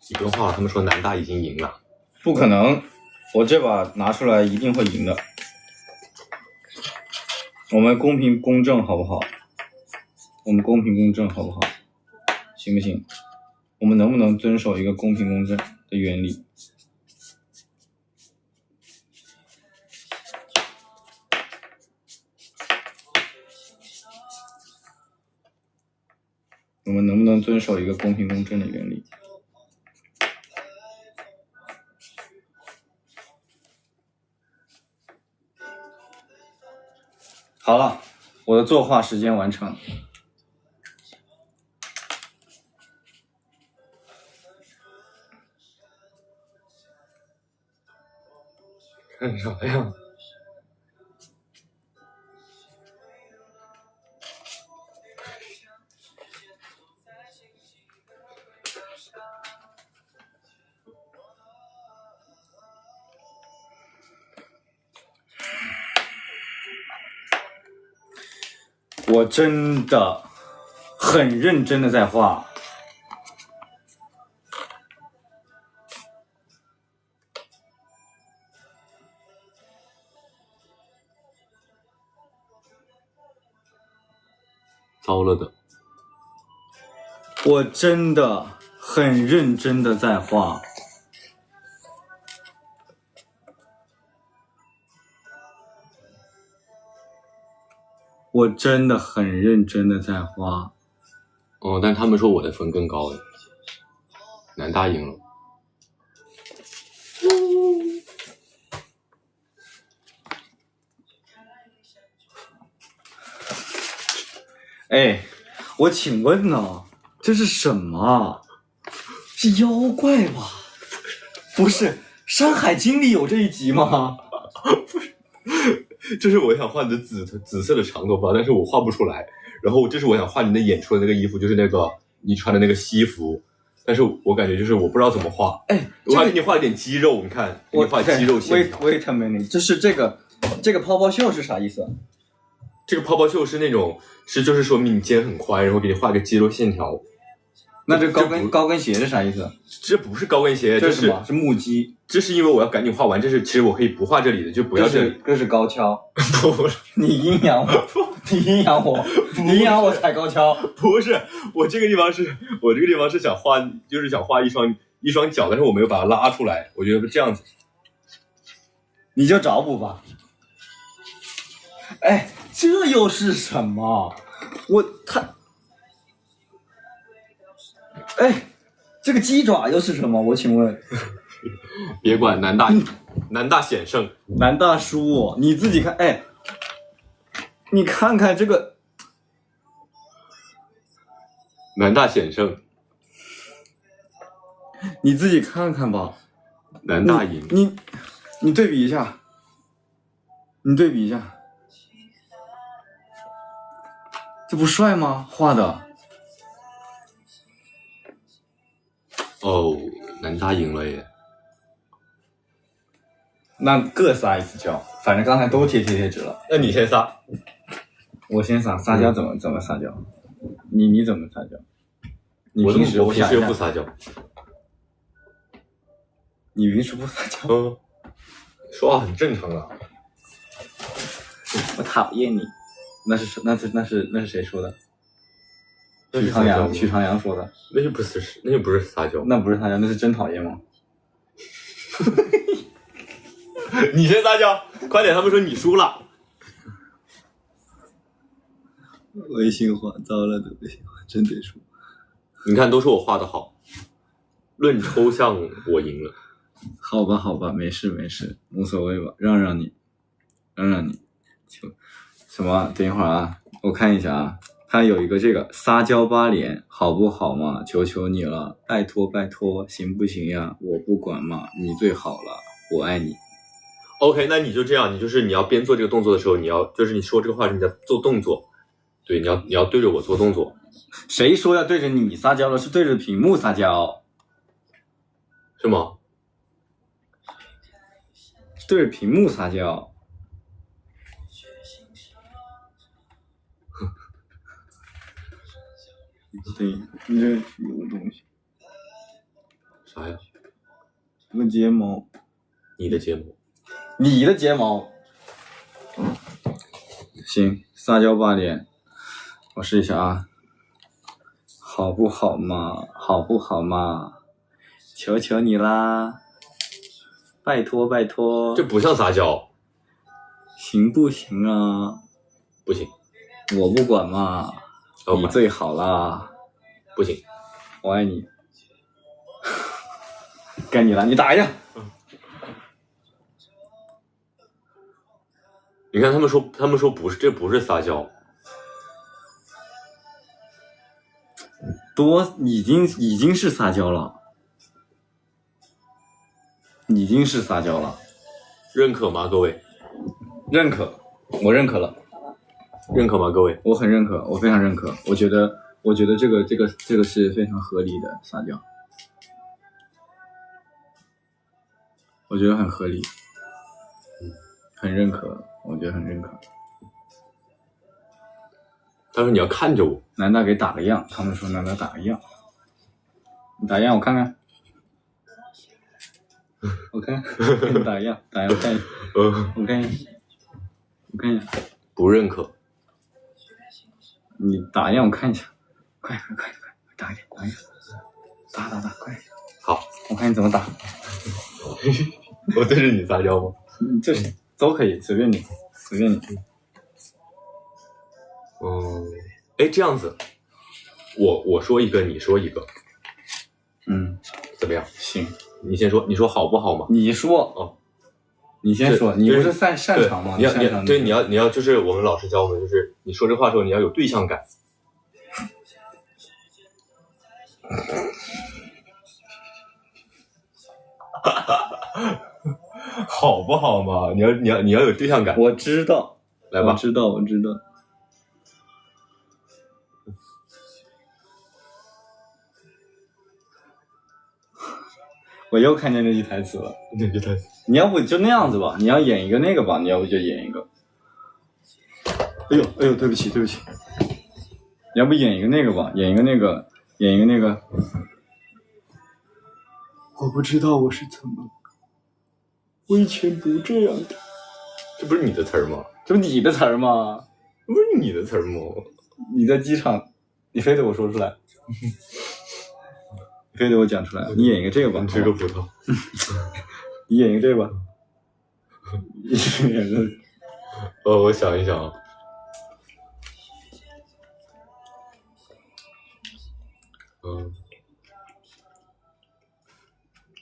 你不用画了，他们说南大已经赢了。不可能，我这把拿出来一定会赢的。我们公平公正好不好？我们公平公正好不好？行不行？我们能不能遵守一个公平公正的原理？我们能不能遵守一个公平公正的原理？好了，我的作画时间完成。看啥呀？我真的很认真的在画。糟了的。我真的很认真的在画。我真的很认真的在画。哦，但他们说我的分更高了，南大赢了。哎，我请问呢，这是什么？是妖怪吧？不是，《山海经》里有这一集吗？不是，这是我想画你的紫色的长头发，但是我画不出来。然后这是我想画你的演出的那个衣服，就是那个你穿的那个西服，但是我感觉就是我不知道怎么画。哎，我还给你画一点肌肉，你看，给你画肌肉线条。Wait a minute， 就是这个泡泡袖是啥意思？这个泡泡袖是那种就是说明你肩很宽，然后给你画个肌肉线条。那这高跟鞋是啥意思？这不是高跟鞋，这是什么？是木屐。这是因为我要赶紧画完，这是其实我可以不画这里的，就不要这里。这是高跷。不是，你阴阳我，你阴阳我，你阴阳我踩高跷。不是，我这个地方是想画，就是想画一双脚，但是我没有把它拉出来，我觉得这样子。你就找补吧。哎，这又是什么？哎，这个鸡爪又是什么？我请问。别管，南大险胜，南大输，你自己看。哎，你看看这个，南大险胜，你自己看看吧。南大赢，你对比一下，这不帅吗？画的。哦，南大赢了耶。那各撒一次娇，反正刚才都贴纸了。那你先撒，我先撒娇怎么撒娇？你怎么撒娇？你平时我平时又想一下不撒娇。你平时不撒娇，说话很正常啊。我讨厌你。那是谁说的？那是撒娇吗许长阳说的。那就不是撒娇。那不是撒娇，那是真讨厌吗？你先撒娇，快点！他们说你输了。微信话糟了的微信话真得说。你看，都说我画的好，论抽象我赢了。好吧，没事，无所谓吧，让让你。就什么？等一会儿啊，我看一下啊。他有一个这个撒娇8连，好不好嘛？求求你了，拜托，行不行呀？我不管嘛，你最好了，我爱你。OK， 那你就这样，你要边做这个动作的时候，你说这个话，你在做动作，对，你要对着我做动作。谁说要对着你撒娇了？是对着屏幕撒娇，是吗？对着屏幕撒娇。对，你这有个东西，啥呀？有个睫毛。你的睫毛。你的睫毛。行，撒娇8连，我试一下啊。好不好嘛？求求你啦！拜托。这不像撒娇。行不行啊？不行。我不管嘛。你最好啦。不行。我爱你。该你了，你打一下。你看他们说不是，这不是撒娇。已经是撒娇了。认可吗，各位？认可，我认可了。认可吗，各位？我很认可，我非常认可。我觉得这个是非常合理的撒娇，我觉得很合理，很认可，我觉得很认可。他说你要看着我。难道给打个样？他们说难道打个样？你打样我看看。我看，你打样我看一下。我看一下。不认可。你打样我看一下。快，打一点，打，快！好，我看你怎么打。我对着你撒娇吗？这是都可以，随便你。这样子，我说一个，你说一个，怎么样？行，你先说，你说好不好嘛？你说哦，你先说，你不是擅长吗？你要就是我们老师教我们，就是你说这话的时候你要有对象感。好不好嘛？你要有对象感。我知道，来吧，我知道。我又看见那句台词了。哪句台词？你要不就那样子吧，你要演一个那个吧，你要不就演一个。哎呦，对不起。你要不演一个那个吧，演一个那个。我不知道我是怎么了，我以前不这样的。这不是你的词儿吗？这不你的词儿吗？不是你的词儿吗？你在机场，你非得我说出来。非得我讲出来，你演一个这个吧。吃个葡萄。你演一个这个吧。我想一想啊。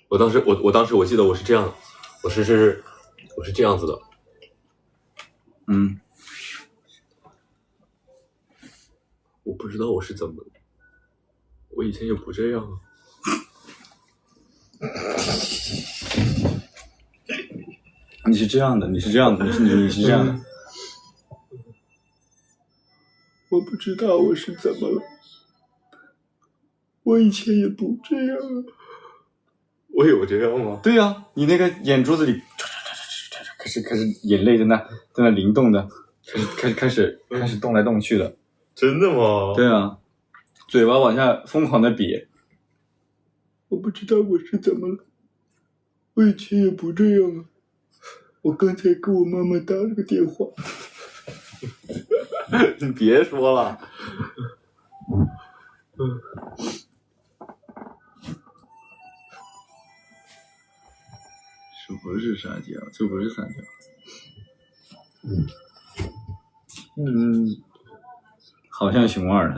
我当时我记得我是这样的，我是这样子的。我不知道我是怎么了，我以前也不这样啊。你是这样的，你是这样的。我不知道我是怎么了，我以前也不这样啊。我有这样吗？对啊，你那个眼珠子里开始眼泪在那灵动的，开始动来动去的。真的吗？对啊，嘴巴往下疯狂的瘪。我不知道我是怎么了，我以前也不这样啊。我刚才给我妈妈打了个电话。你别说了。这不是撒娇，这不是撒娇。好像熊二，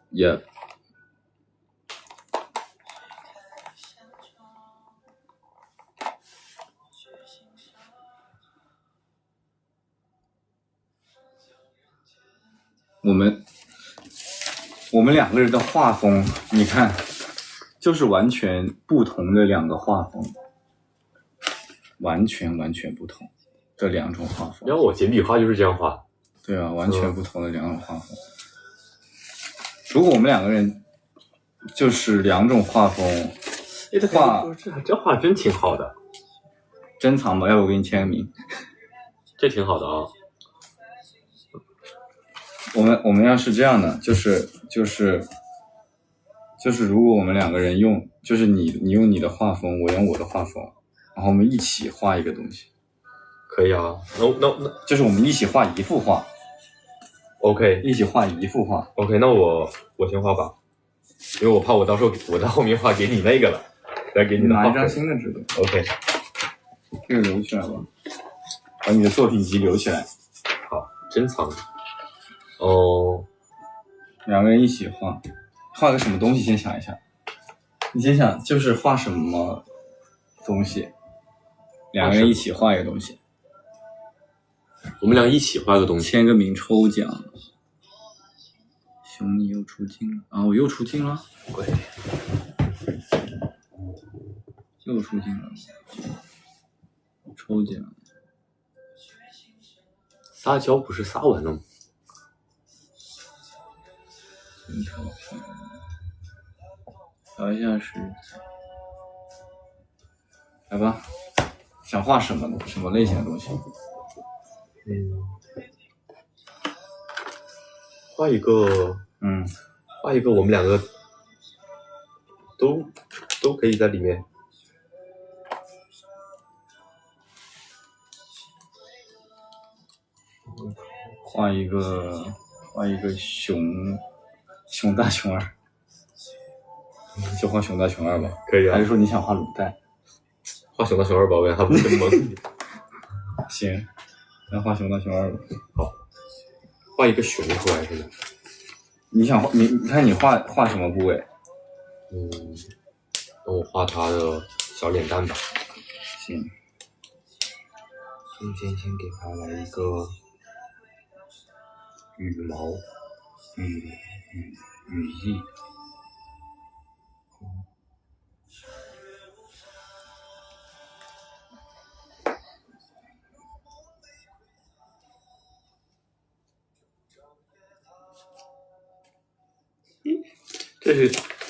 也。我们两个人的画风，你看，就是完全不同的两个画风，完全不同的两种画风。然后我简笔画就是这样画。对啊，完全不同的两种画风。如果我们两个人就是两种画风，画这画真挺好的。珍藏吧，要不我给你签个名。这挺好的啊。我们要是这样的，就是如果我们两个人用，就是你用你的画风，我用我的画风，然后我们一起画一个东西，可以啊。那就是我们一起画一幅画。OK， 一起画一幅画。OK， 那我先画吧，因为我怕我到时候我在后面画给你那个了，再给你的拿一张新的纸的。OK， 这个留起来吧，把你的作品集留起来。好，珍藏。哦，两个人一起画，画个什么东西？先想一下。你先想，就是画什么东西？两个人一起画一个东西。我们俩一起画个东西。签个名，抽奖。熊，你又出镜了啊！我又出镜了。对。又出镜了。抽奖。撒娇不是撒完了吗？调一下是。来吧，想画什么类型的东西？画一个我们两个都可以在里面。画一个熊大熊二，就画熊大熊二吧。可以啊。还是说你想画卤蛋？画熊大熊二吧，他不是萌。行，那画熊大熊二吧。好，画一个熊出来是吗？你想画你看你画什么部位？那我画他的小脸蛋吧。行。中间先给他来一个羽毛羽翼。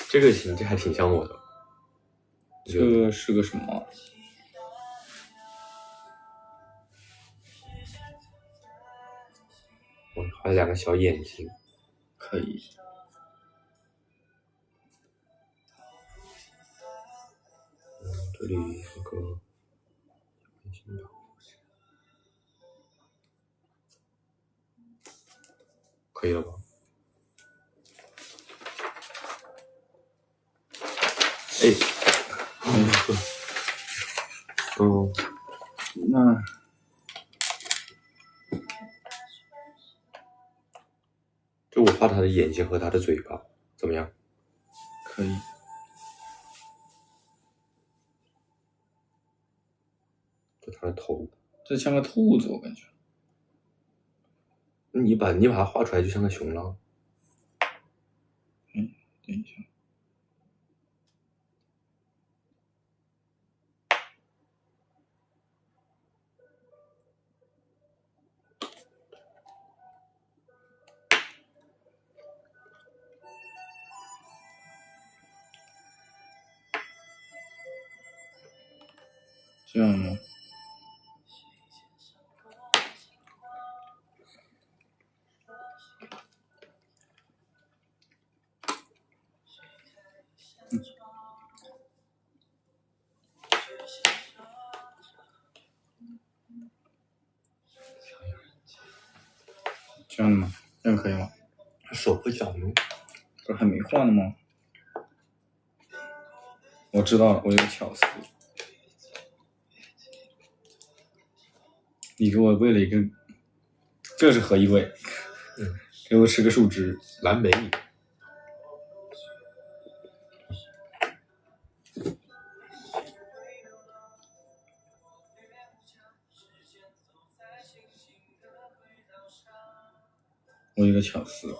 这个行，这还挺像我的。这个是个什么？我画两个小眼睛。可以。这里有个可以了吧？哎，那就我画他的眼睛和他的嘴巴，怎么样？可以。就他的头，这像个兔子，我感觉。你把它画出来就像个熊了。等一下。这样吗？这样的吗？这样可以吗？手和脚呢？不是还没换呢吗？我知道了，我有个巧思。你给我喂了一个，这是何一喂？给我吃个树枝。蓝莓。我有个巧思。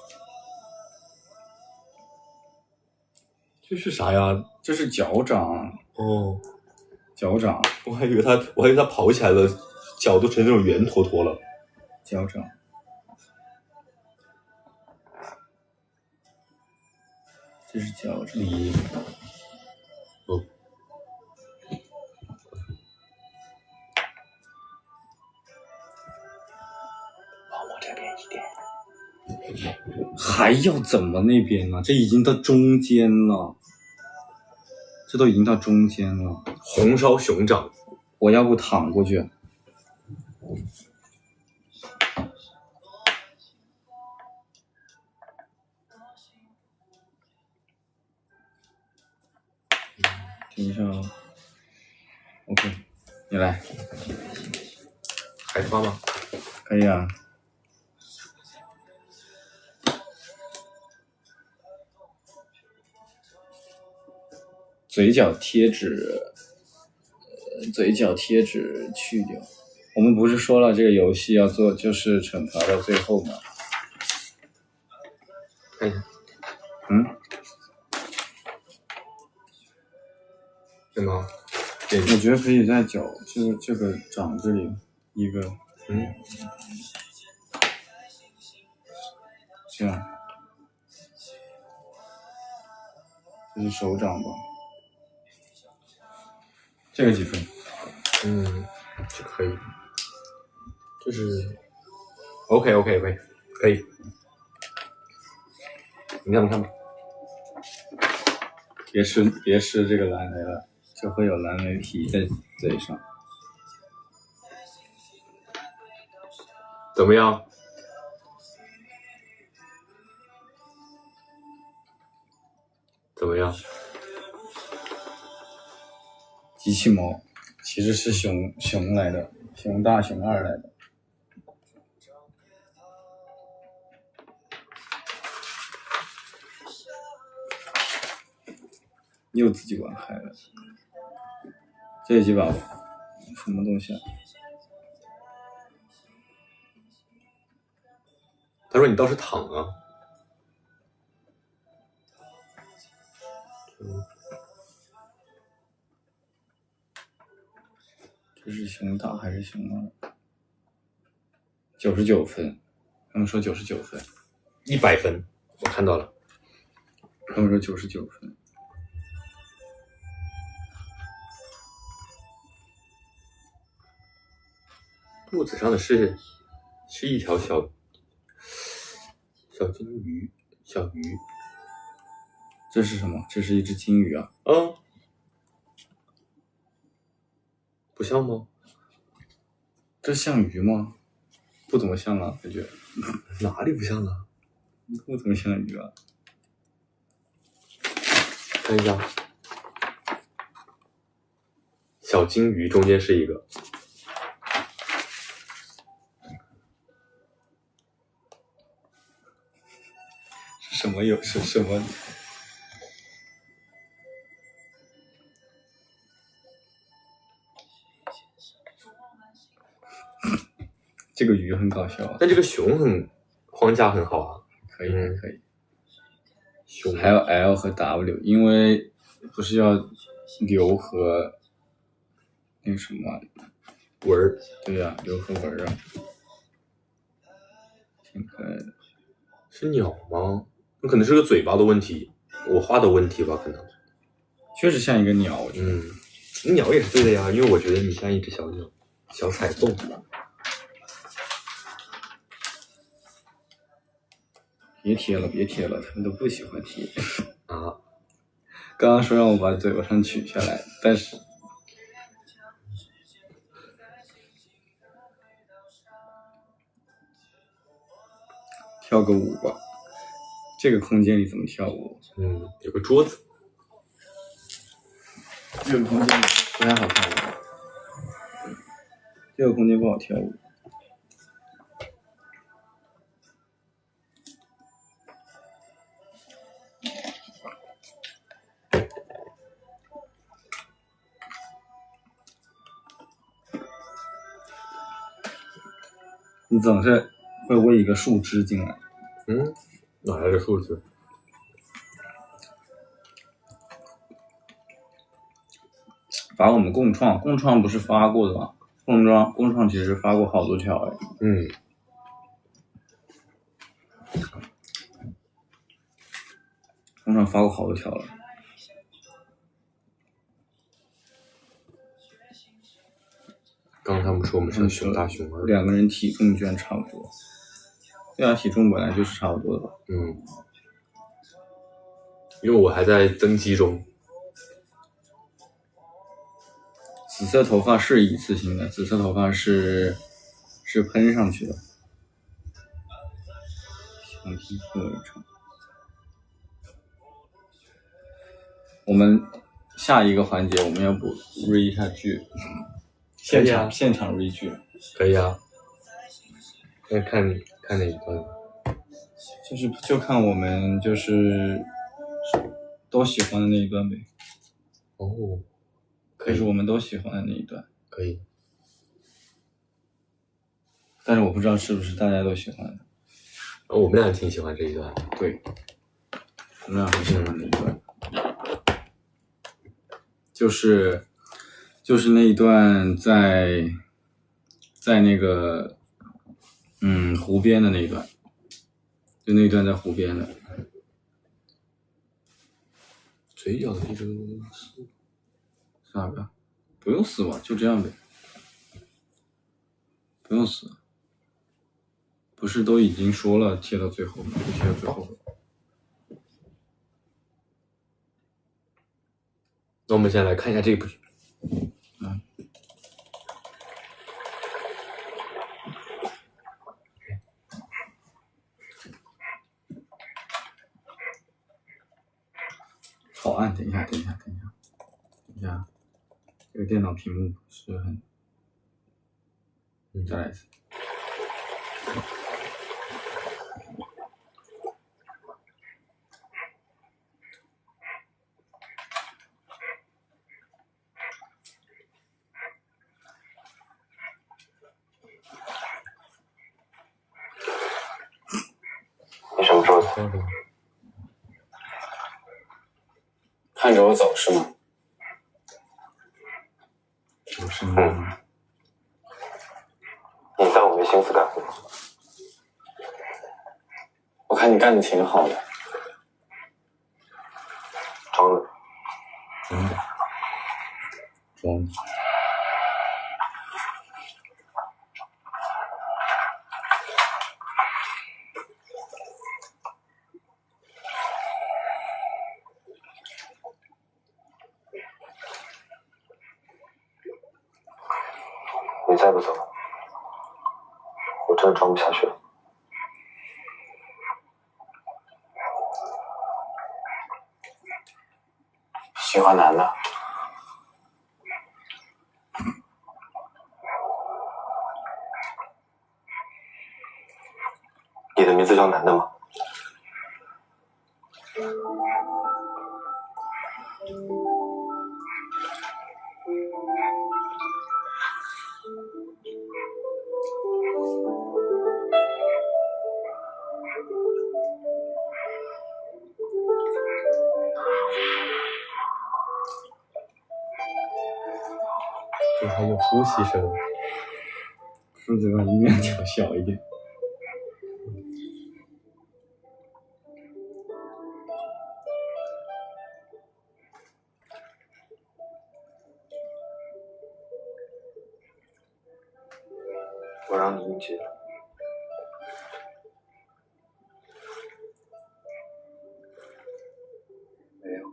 这是啥呀？这是脚掌。哦，脚掌。我还以为他跑起来了，脚都成那种圆坨坨了。脚掌。这是脚掌。哦。往我这边一点。还要怎么那边呢？这已经到中间了。这都已经到中间了。红烧熊掌。我要不躺过去。停一下哦。OK， 你来。还发吗？可以啊。嘴角贴纸，嘴角贴纸去掉。我们不是说了这个游戏要做，就是惩罚到最后吗？看一下。什么？我觉得可以在脚，就是这个掌这里一个。这样。这是手掌吧？这个几分？这可以。就是 OK， 可以。你看吧。别吃这个蓝莓了，就会有蓝莓皮在嘴上。怎么样？机器猫其实是熊来的，熊大熊二来的。又自己玩嗨了。这几把什么东西啊？他说你倒是躺啊。这是熊大还是熊二？99分，他们说99分，100分，我看到了。他们说99分。肚子上的是一条小金鱼，小鱼。这是什么？这是一只金鱼啊。不像吗？这像鱼吗？不怎么像啊，感觉。哪里不像啊？不怎么像鱼啊。看一下，小金鱼中间是一个。是什么有？是什么？这个鱼很搞笑啊。但这个熊框架很好啊。可以。熊还有 L 和 W， 因为不是要留和那个什么纹儿。对呀，留和纹啊。挺可爱的。是鸟吗？那可能是个嘴巴的问题，我画的问题吧，可能。确实像一个鸟，我觉得。鸟也是对的呀，因为我觉得你像一只小鸟，小彩凤。别贴了，他们都不喜欢贴啊。刚刚说让我把嘴巴上取下来，但是跳个舞吧。这个空间里怎么跳舞？有个桌子。这个空间不太好跳舞。这个空间不好跳舞。你总是会喂一个树枝进来。哪来的树枝？罚我们共创不是发过的吗？共创其实发过好多条哎。共创发过好多条了。刚刚他们说我们像熊大熊二，2个人体重居然差不多。对啊，体重本来就是差不多的吧。因为我还在增肌中。紫色头发是一次性的，紫色头发是喷上去的。想听课程。我们下一个环节我们要不 read 一下剧，现场 read 剧。可以啊。那看哪一段？就看我们就是都喜欢的那一段呗。可以。就是我们都喜欢的那一段。可以。但是我不知道是不是大家都喜欢的。我们俩挺喜欢这一段。对。我们俩很喜欢那一段。就是那一段在那个湖边的那一段，就那一段在湖边的。嘴角的一根丝，咋的？不用撕吧，就这样呗。不用撕。不是都已经说了贴到最后吗？就贴到最后。那我们先来看一下这部剧。好暗，等一下，这个电脑屏幕不是很，再来一次。你什么时候走？看着我走是吗？不是。你当我没心思干活？我看你干的挺好的。装的。装的。你再不走，我真的装不下去了。喜欢男的。你的名字叫男的吗？这还有呼吸声。是不是把音量调小一点？我让你应接了。没有。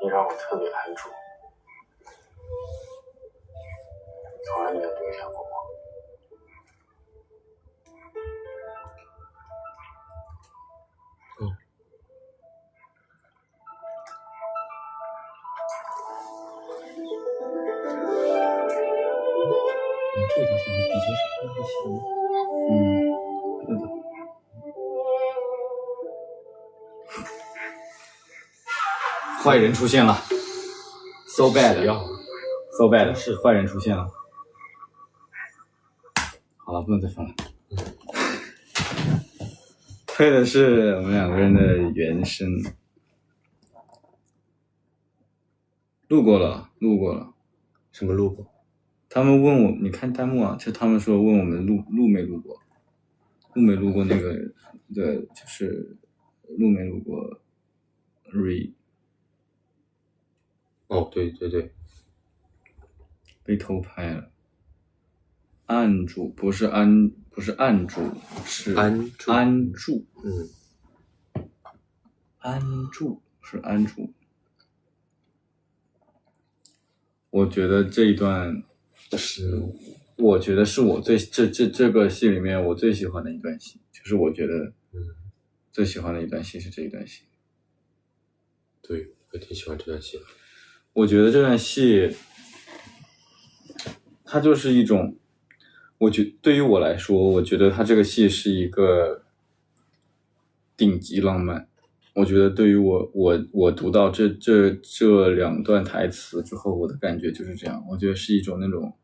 你让我特别安住，从来没有留下过我。这个东西和笔尖是放在一起的吗？是的。坏人出现了 ，so bad， so bad， 是坏人出现了。好了，不能再放了。配的是我们两个人的原声。录过了。什么录过？他们问我，你看弹幕啊，就他们说问我们录没录过，录没录过那个的，就是录没录过 re。哦，对，被偷拍了。暗柱不是暗柱，是安柱。安柱。安柱是安柱。我觉得这一段我觉得是我这个戏里面我最喜欢的一段戏，就是我觉得最喜欢的一段戏是这一段戏。对，我挺喜欢这段戏的。我觉得这段戏它就是一种，对于我来说，我觉得它这个戏是一个顶级浪漫。我觉得对于我读到这两段台词之后，我的感觉就是这样。我觉得是一种那种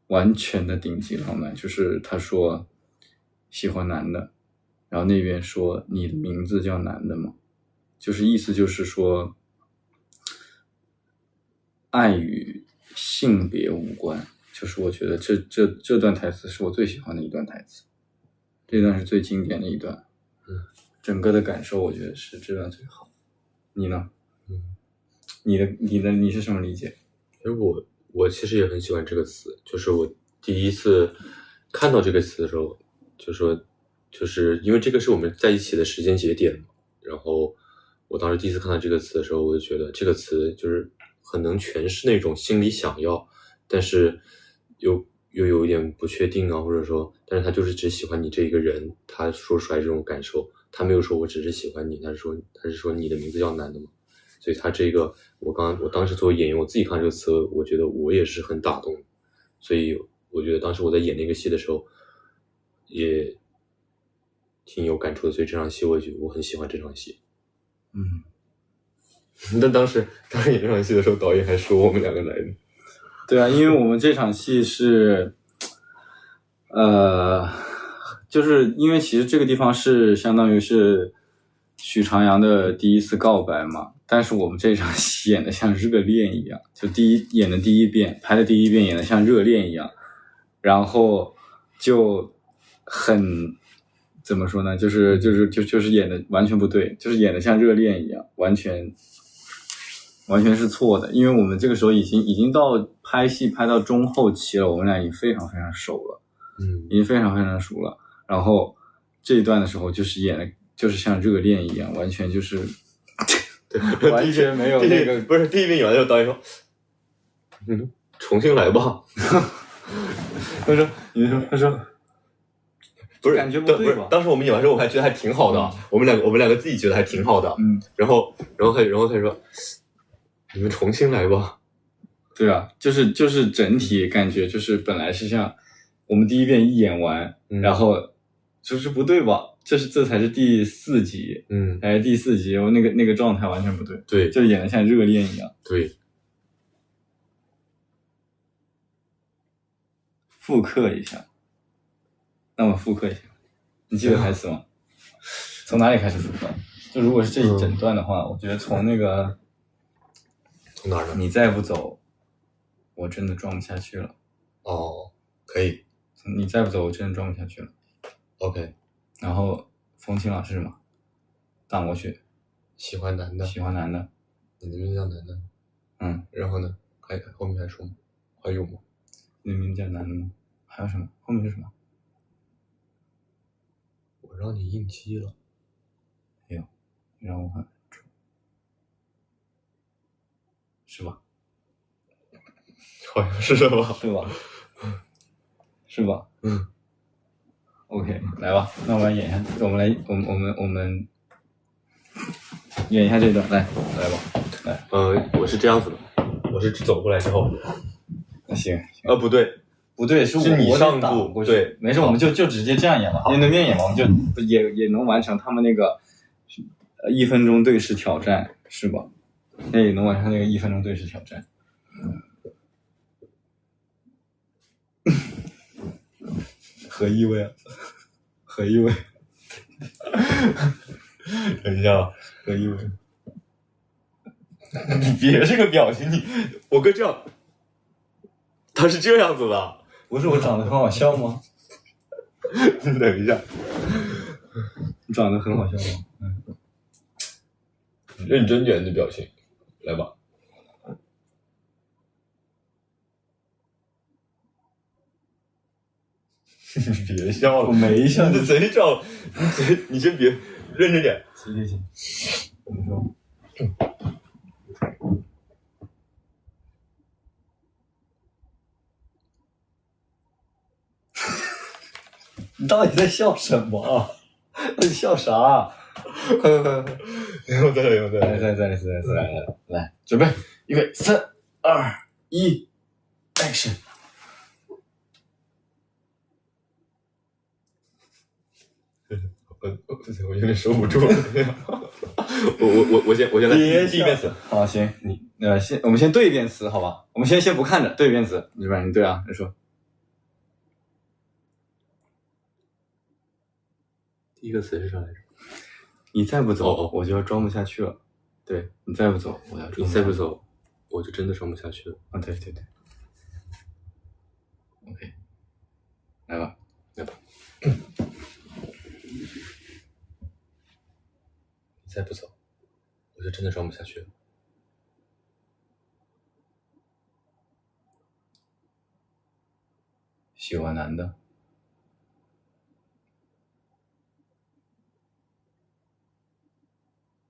完全的顶级浪漫，就是他说喜欢男的，然后那边说你的名字叫男的吗？就是意思就是说爱与性别无关。就是我觉得这段台词是我最喜欢的一段台词，这段是最经典的一段。整个的感受我觉得是这段最好。你呢？你是什么理解？因为我其实也很喜欢这个词，就是我第一次看到这个词的时候，就是因为这个是我们在一起的时间节点嘛，然后我当时第一次看到这个词的时候，我就觉得这个词就是很能诠释那种心里想要，但是又有一点不确定啊，或者说，但是他就是只喜欢你这一个人，他说出来这种感受，他没有说我只是喜欢你，他是说你的名字叫男的嘛，所以他这个我当时作为演员，我自己看这个词，我觉得我也是很打动，所以我觉得当时我在演那个戏的时候也挺有感触的，所以这场戏我觉得我很喜欢这场戏。但当时演这场戏的时候，导演还说我们两个来的。对啊，因为我们这场戏是就是因为其实这个地方是相当于是许长阳的第一次告白嘛，但是我们这场戏演的像热恋一样，就演的第一遍拍的第一遍演的像热恋一样，然后就很怎么说呢，就是演的完全不对，就是演的像热恋一样，完全是错的。因为我们这个时候已经到拍戏拍到中后期了，我们俩已经非常非常熟了，已经非常非常熟了。然后这一段的时候就是演的就是像热恋一样，完全就是完全没有那个不是第一遍演完之后，导演说重新来吧。他说不是感觉不对吧？当时我们演完之后，我还觉得还挺好的，我们两个自己觉得还挺好的。然后他说你们重新来吧。对啊，就是整体感觉就是本来是像我们第一遍一演完，然后就是不对吧？这才是第4集，还是第4集，然后那个状态完全不对，对，就演得像热恋一样。对，复刻一下，那么复刻一下，你记得台词吗？从哪里开始复刻？就如果是这一整段的话，我觉得从那个从哪儿呢？你再不走，我真的装不下去了。哦，可以。你再不走，我真的装不下去了。OK。然后风清老师嘛，挡过去，喜欢男的，你的名字叫男的。然后呢？后面还说吗？还有吗？你的名字叫男的吗？还有什么？后面是什么？我让你应激了。没有，让我很是吧？好像是的吧？对吧？是吧？OK， 来吧，那我们来演一下，我们演一下这段，来吧，来。我是这样子的，我是走过来之后。那行。不对，不对，是是你我上部打过去。对没事，我们就直接这样演嘛，面对面演嘛，我们就也能完成他们那个1分钟对视挑战，是吧？那也能完成那个1分钟对视挑战。何一位啊？何一位？等一下，何一位？你别这个表情，我哥这样，他是这样子的。不是我长得很好笑吗？你等一下，你长得很好笑吗？认真点的表情，来吧。你别笑了，我没笑，你的贼照，你先别认真点。行，你说。你到底在笑什么啊？你笑啥啊？快！又再来，准备，预备，3、2、1 ，Action！ 我有点收不住了。我先来第一遍词。好，行，我们先对一遍词，好吧？我们先不看着，对一遍词，你对啊，你说。第一个词是啥来着？你再不走，我就要装不下去了。对，你再不走，我要装。你再不走，我就真的装不下去了。啊，对。OK， 来吧。你再不走，我就真的装不下去了。喜欢男的。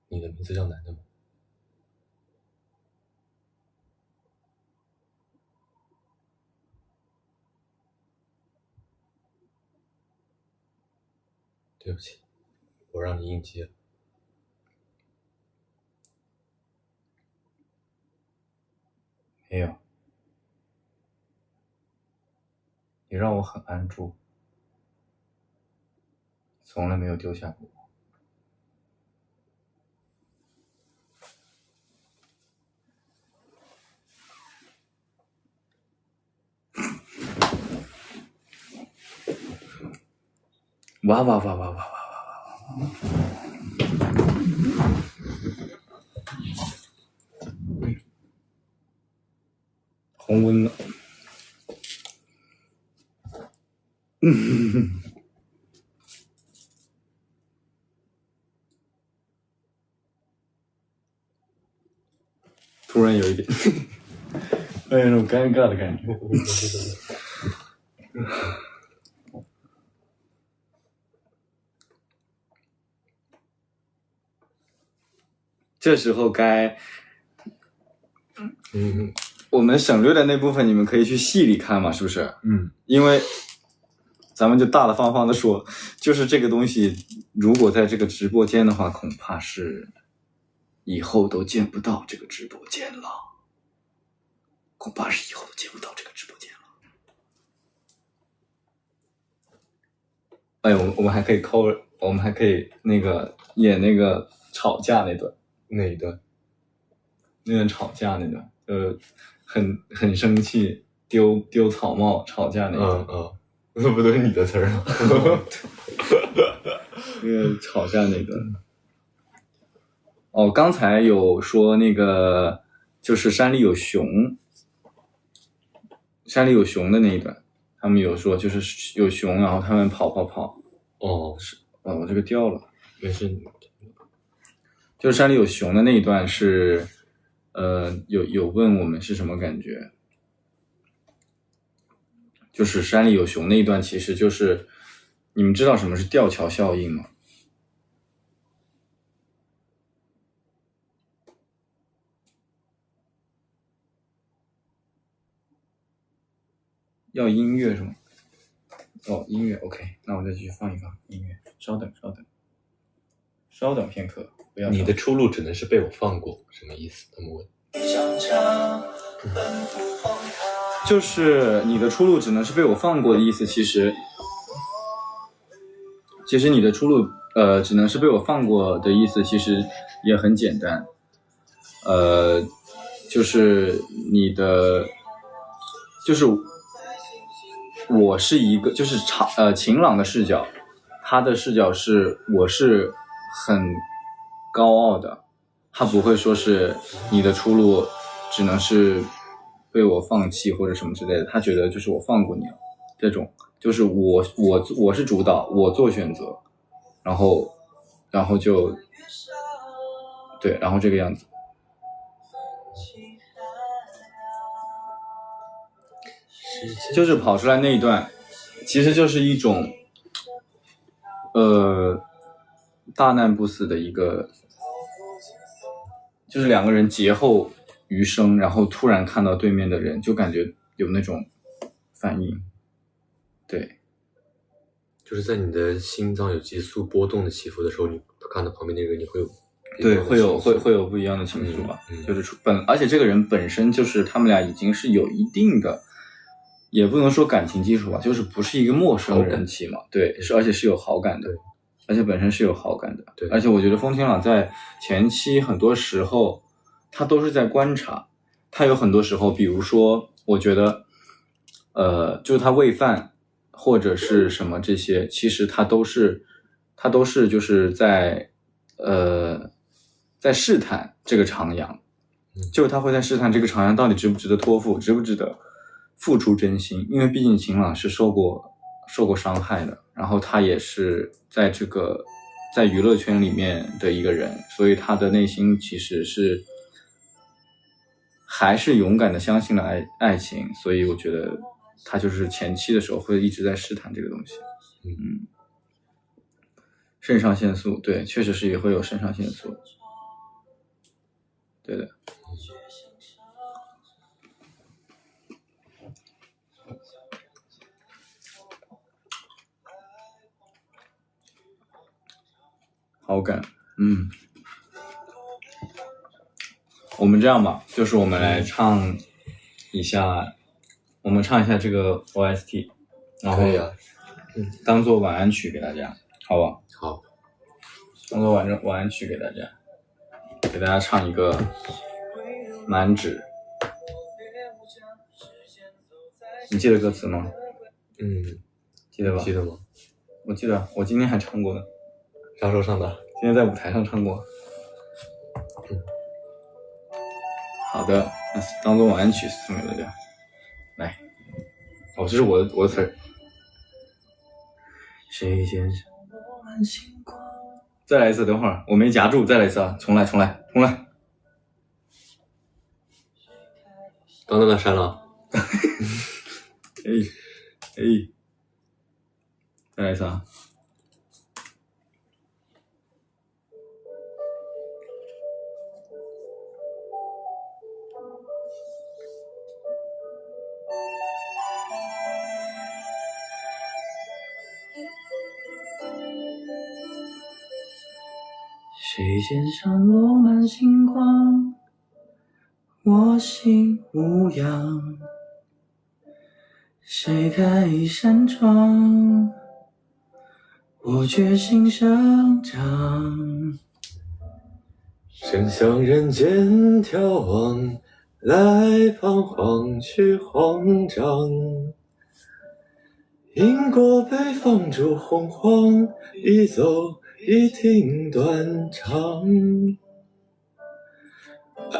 你的名字叫男的吗？对不起，我让你应激了。没有，你让我很安住，从来没有丢下过我。哇！红温了。突然有一点，那种尴尬的感觉。这时候该，我们省略的那部分你们可以去戏里看嘛，是不是？因为咱们就大大方方的说，就是这个东西如果在这个直播间的话，恐怕是以后都见不到这个直播间了，恐怕是以后都见不到这个直播间了。哎，我们还可以我们还可以那个演那个吵架那段。哪一段？那段吵架那段，很生气，丢草帽吵架那段。那不都是你的词儿吗？那个吵架那段。哦，刚才有说那个就是山里有熊的那一段，他们有说就是有熊，然后他们跑。哦，我这个掉了，没事。就是山里有熊的那一段是，有问我们是什么感觉？就是山里有熊那一段，其实就是你们知道什么是吊桥效应吗？要音乐是吗？哦，音乐 OK， 那我再继续放一放音乐，稍等片刻。你的出路只能是被我放过，什么意思？他们问。就是你的出路只能是被我放过的意思，其实你的出路只能是被我放过的意思，其实也很简单，就是你的，就是我是一个，就是晴朗的视角，他的视角是我是很高傲的，他不会说是你的出路只能是被我放弃或者什么之类的，他觉得就是我放过你了，这种就是我是主导，我做选择，然后就对，然后这个样子。就是跑出来那一段，其实就是一种大难不死的一个，就是两个人劫后余生，然后突然看到对面的人，就感觉有那种反应。对，就是在你的心脏有急速波动的起伏的时候，你看到旁边那个人，你会有对，会有不一样的情绪吧。就是而且这个人本身就是他们俩已经是有一定的，也不能说感情基础吧，就是不是一个陌生人气嘛。对，而且是有好感的，而且本身是有好感的。对，而且我觉得风清朗在前期很多时候，他都是在观察，他有很多时候，比如说，我觉得，就是他喂饭或者是什么这些，其实他都是就是在试探这个长阳，就是他会在试探这个长阳到底值不值得托付，值不值得付出真心，因为毕竟晴朗是受过伤害的，然后他也是在这个在娱乐圈里面的一个人，所以他的内心其实是还是勇敢的相信了爱情，所以我觉得他就是前期的时候会一直在试探这个东西。肾上腺素，对，确实是也会有肾上腺素，对的。好感，我们这样吧，就是我们来唱一下这个 OST， 然后当做晚安曲给大家，好吧？好，当做晚安曲给大家唱一个满纸。你记得歌词吗？记得吧？记得吗？我记得，我今天还唱过呢。啥时候唱的？今天在舞台上唱过。好的，那当做晚安曲送给大家。来，这是我的词儿。谁先上落满星光？再来一次，等会儿我没夹住，再来一次啊！重来。刚刚那删了。再来一次啊！谁肩上落满星光，我心无恙。谁开一扇窗，我决心生长。身向人间眺望，来彷徨去慌张。因果被放逐洪荒，一走一停断肠。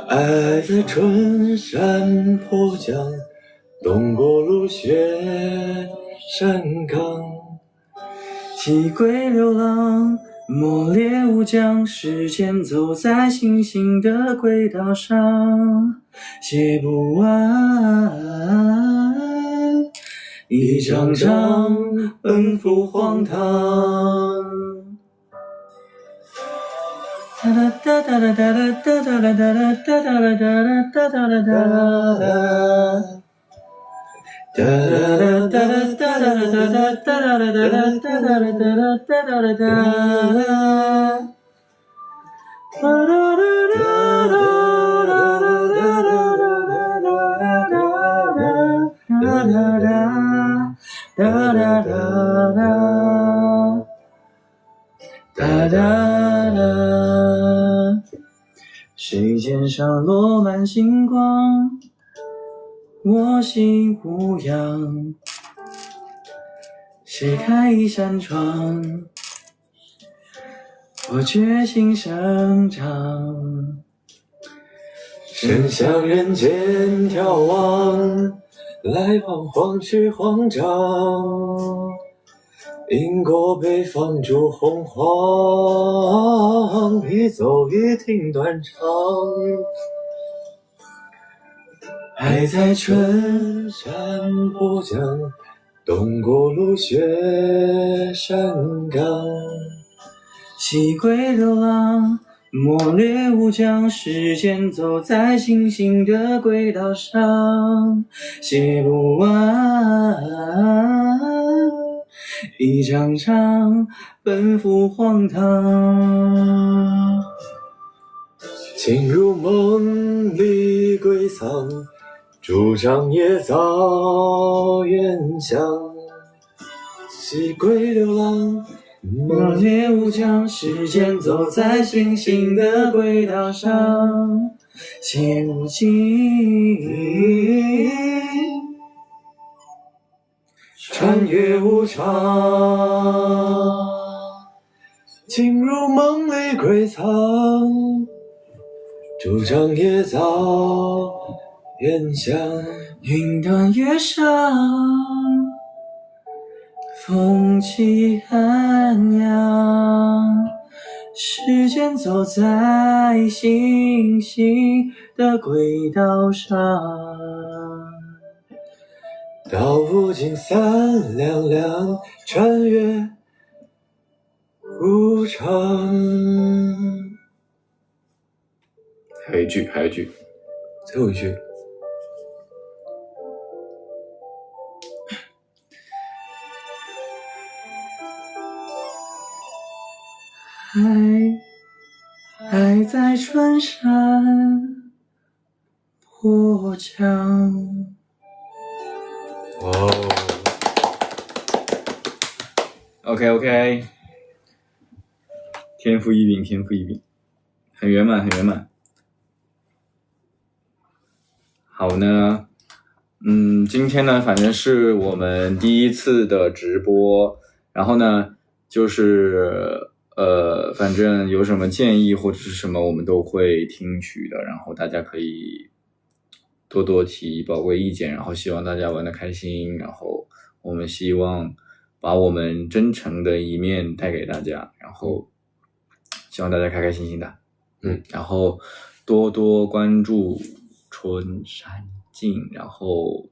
爱在春山坡江，东过路雪山岗。寄归流浪，莫烈无疆，时间走在星星的轨道上，写不完一张张奔赴荒唐。哒哒哒哒哒哒哒哒哒哒哒哒哒哒哒哒哒。哒哒哒哒哒哒哒，谁肩上落满星光，我心无恙。谁开一扇窗，我决心生长。身向人间眺望，来访黄去慌张。因过北方烛红黄，一走一停断肠。爱在春山坡江，东过路雪山岗。西归流浪，莫略无疆，时间走在星星的轨道上。斜路弯，一张张奔赴荒唐。进入梦里归藏，主张也早远乡。西归流浪，莫略无疆，时间走在星星的轨道上。斜无尽，穿越无常。进入梦里归藏，主张也早远乡。云端月上，风起寒阳。时间走在星星的轨道上。道不尽三两两，穿越无常。还有一句，最后一句。爱在春山坡江。哦 OK， 天赋异禀，很圆满。好呢，今天呢，反正是我们第一次的直播，然后呢，就是反正有什么建议或者是什么，我们都会听取的，然后大家可以多多提宝贵意见，然后希望大家玩得开心，然后我们希望把我们真诚的一面带给大家，然后希望大家开开心心的，然后多多关注春山静，然后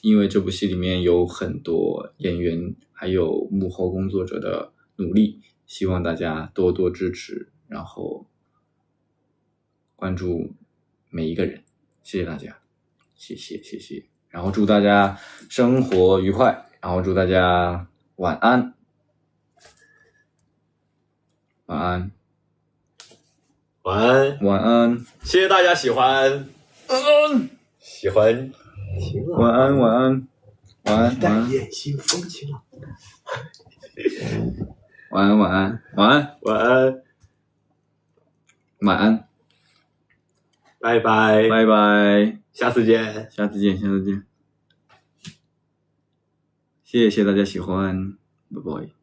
因为这部戏里面有很多演员还有幕后工作者的努力，希望大家多多支持，然后关注每一个人，谢谢大家，谢谢，然后祝大家生活愉快，然后祝大家晚安，谢谢大家喜欢，喜欢，晚安，带眼心风情了，晚安，拜拜，下次见，谢谢大家喜欢，拜拜。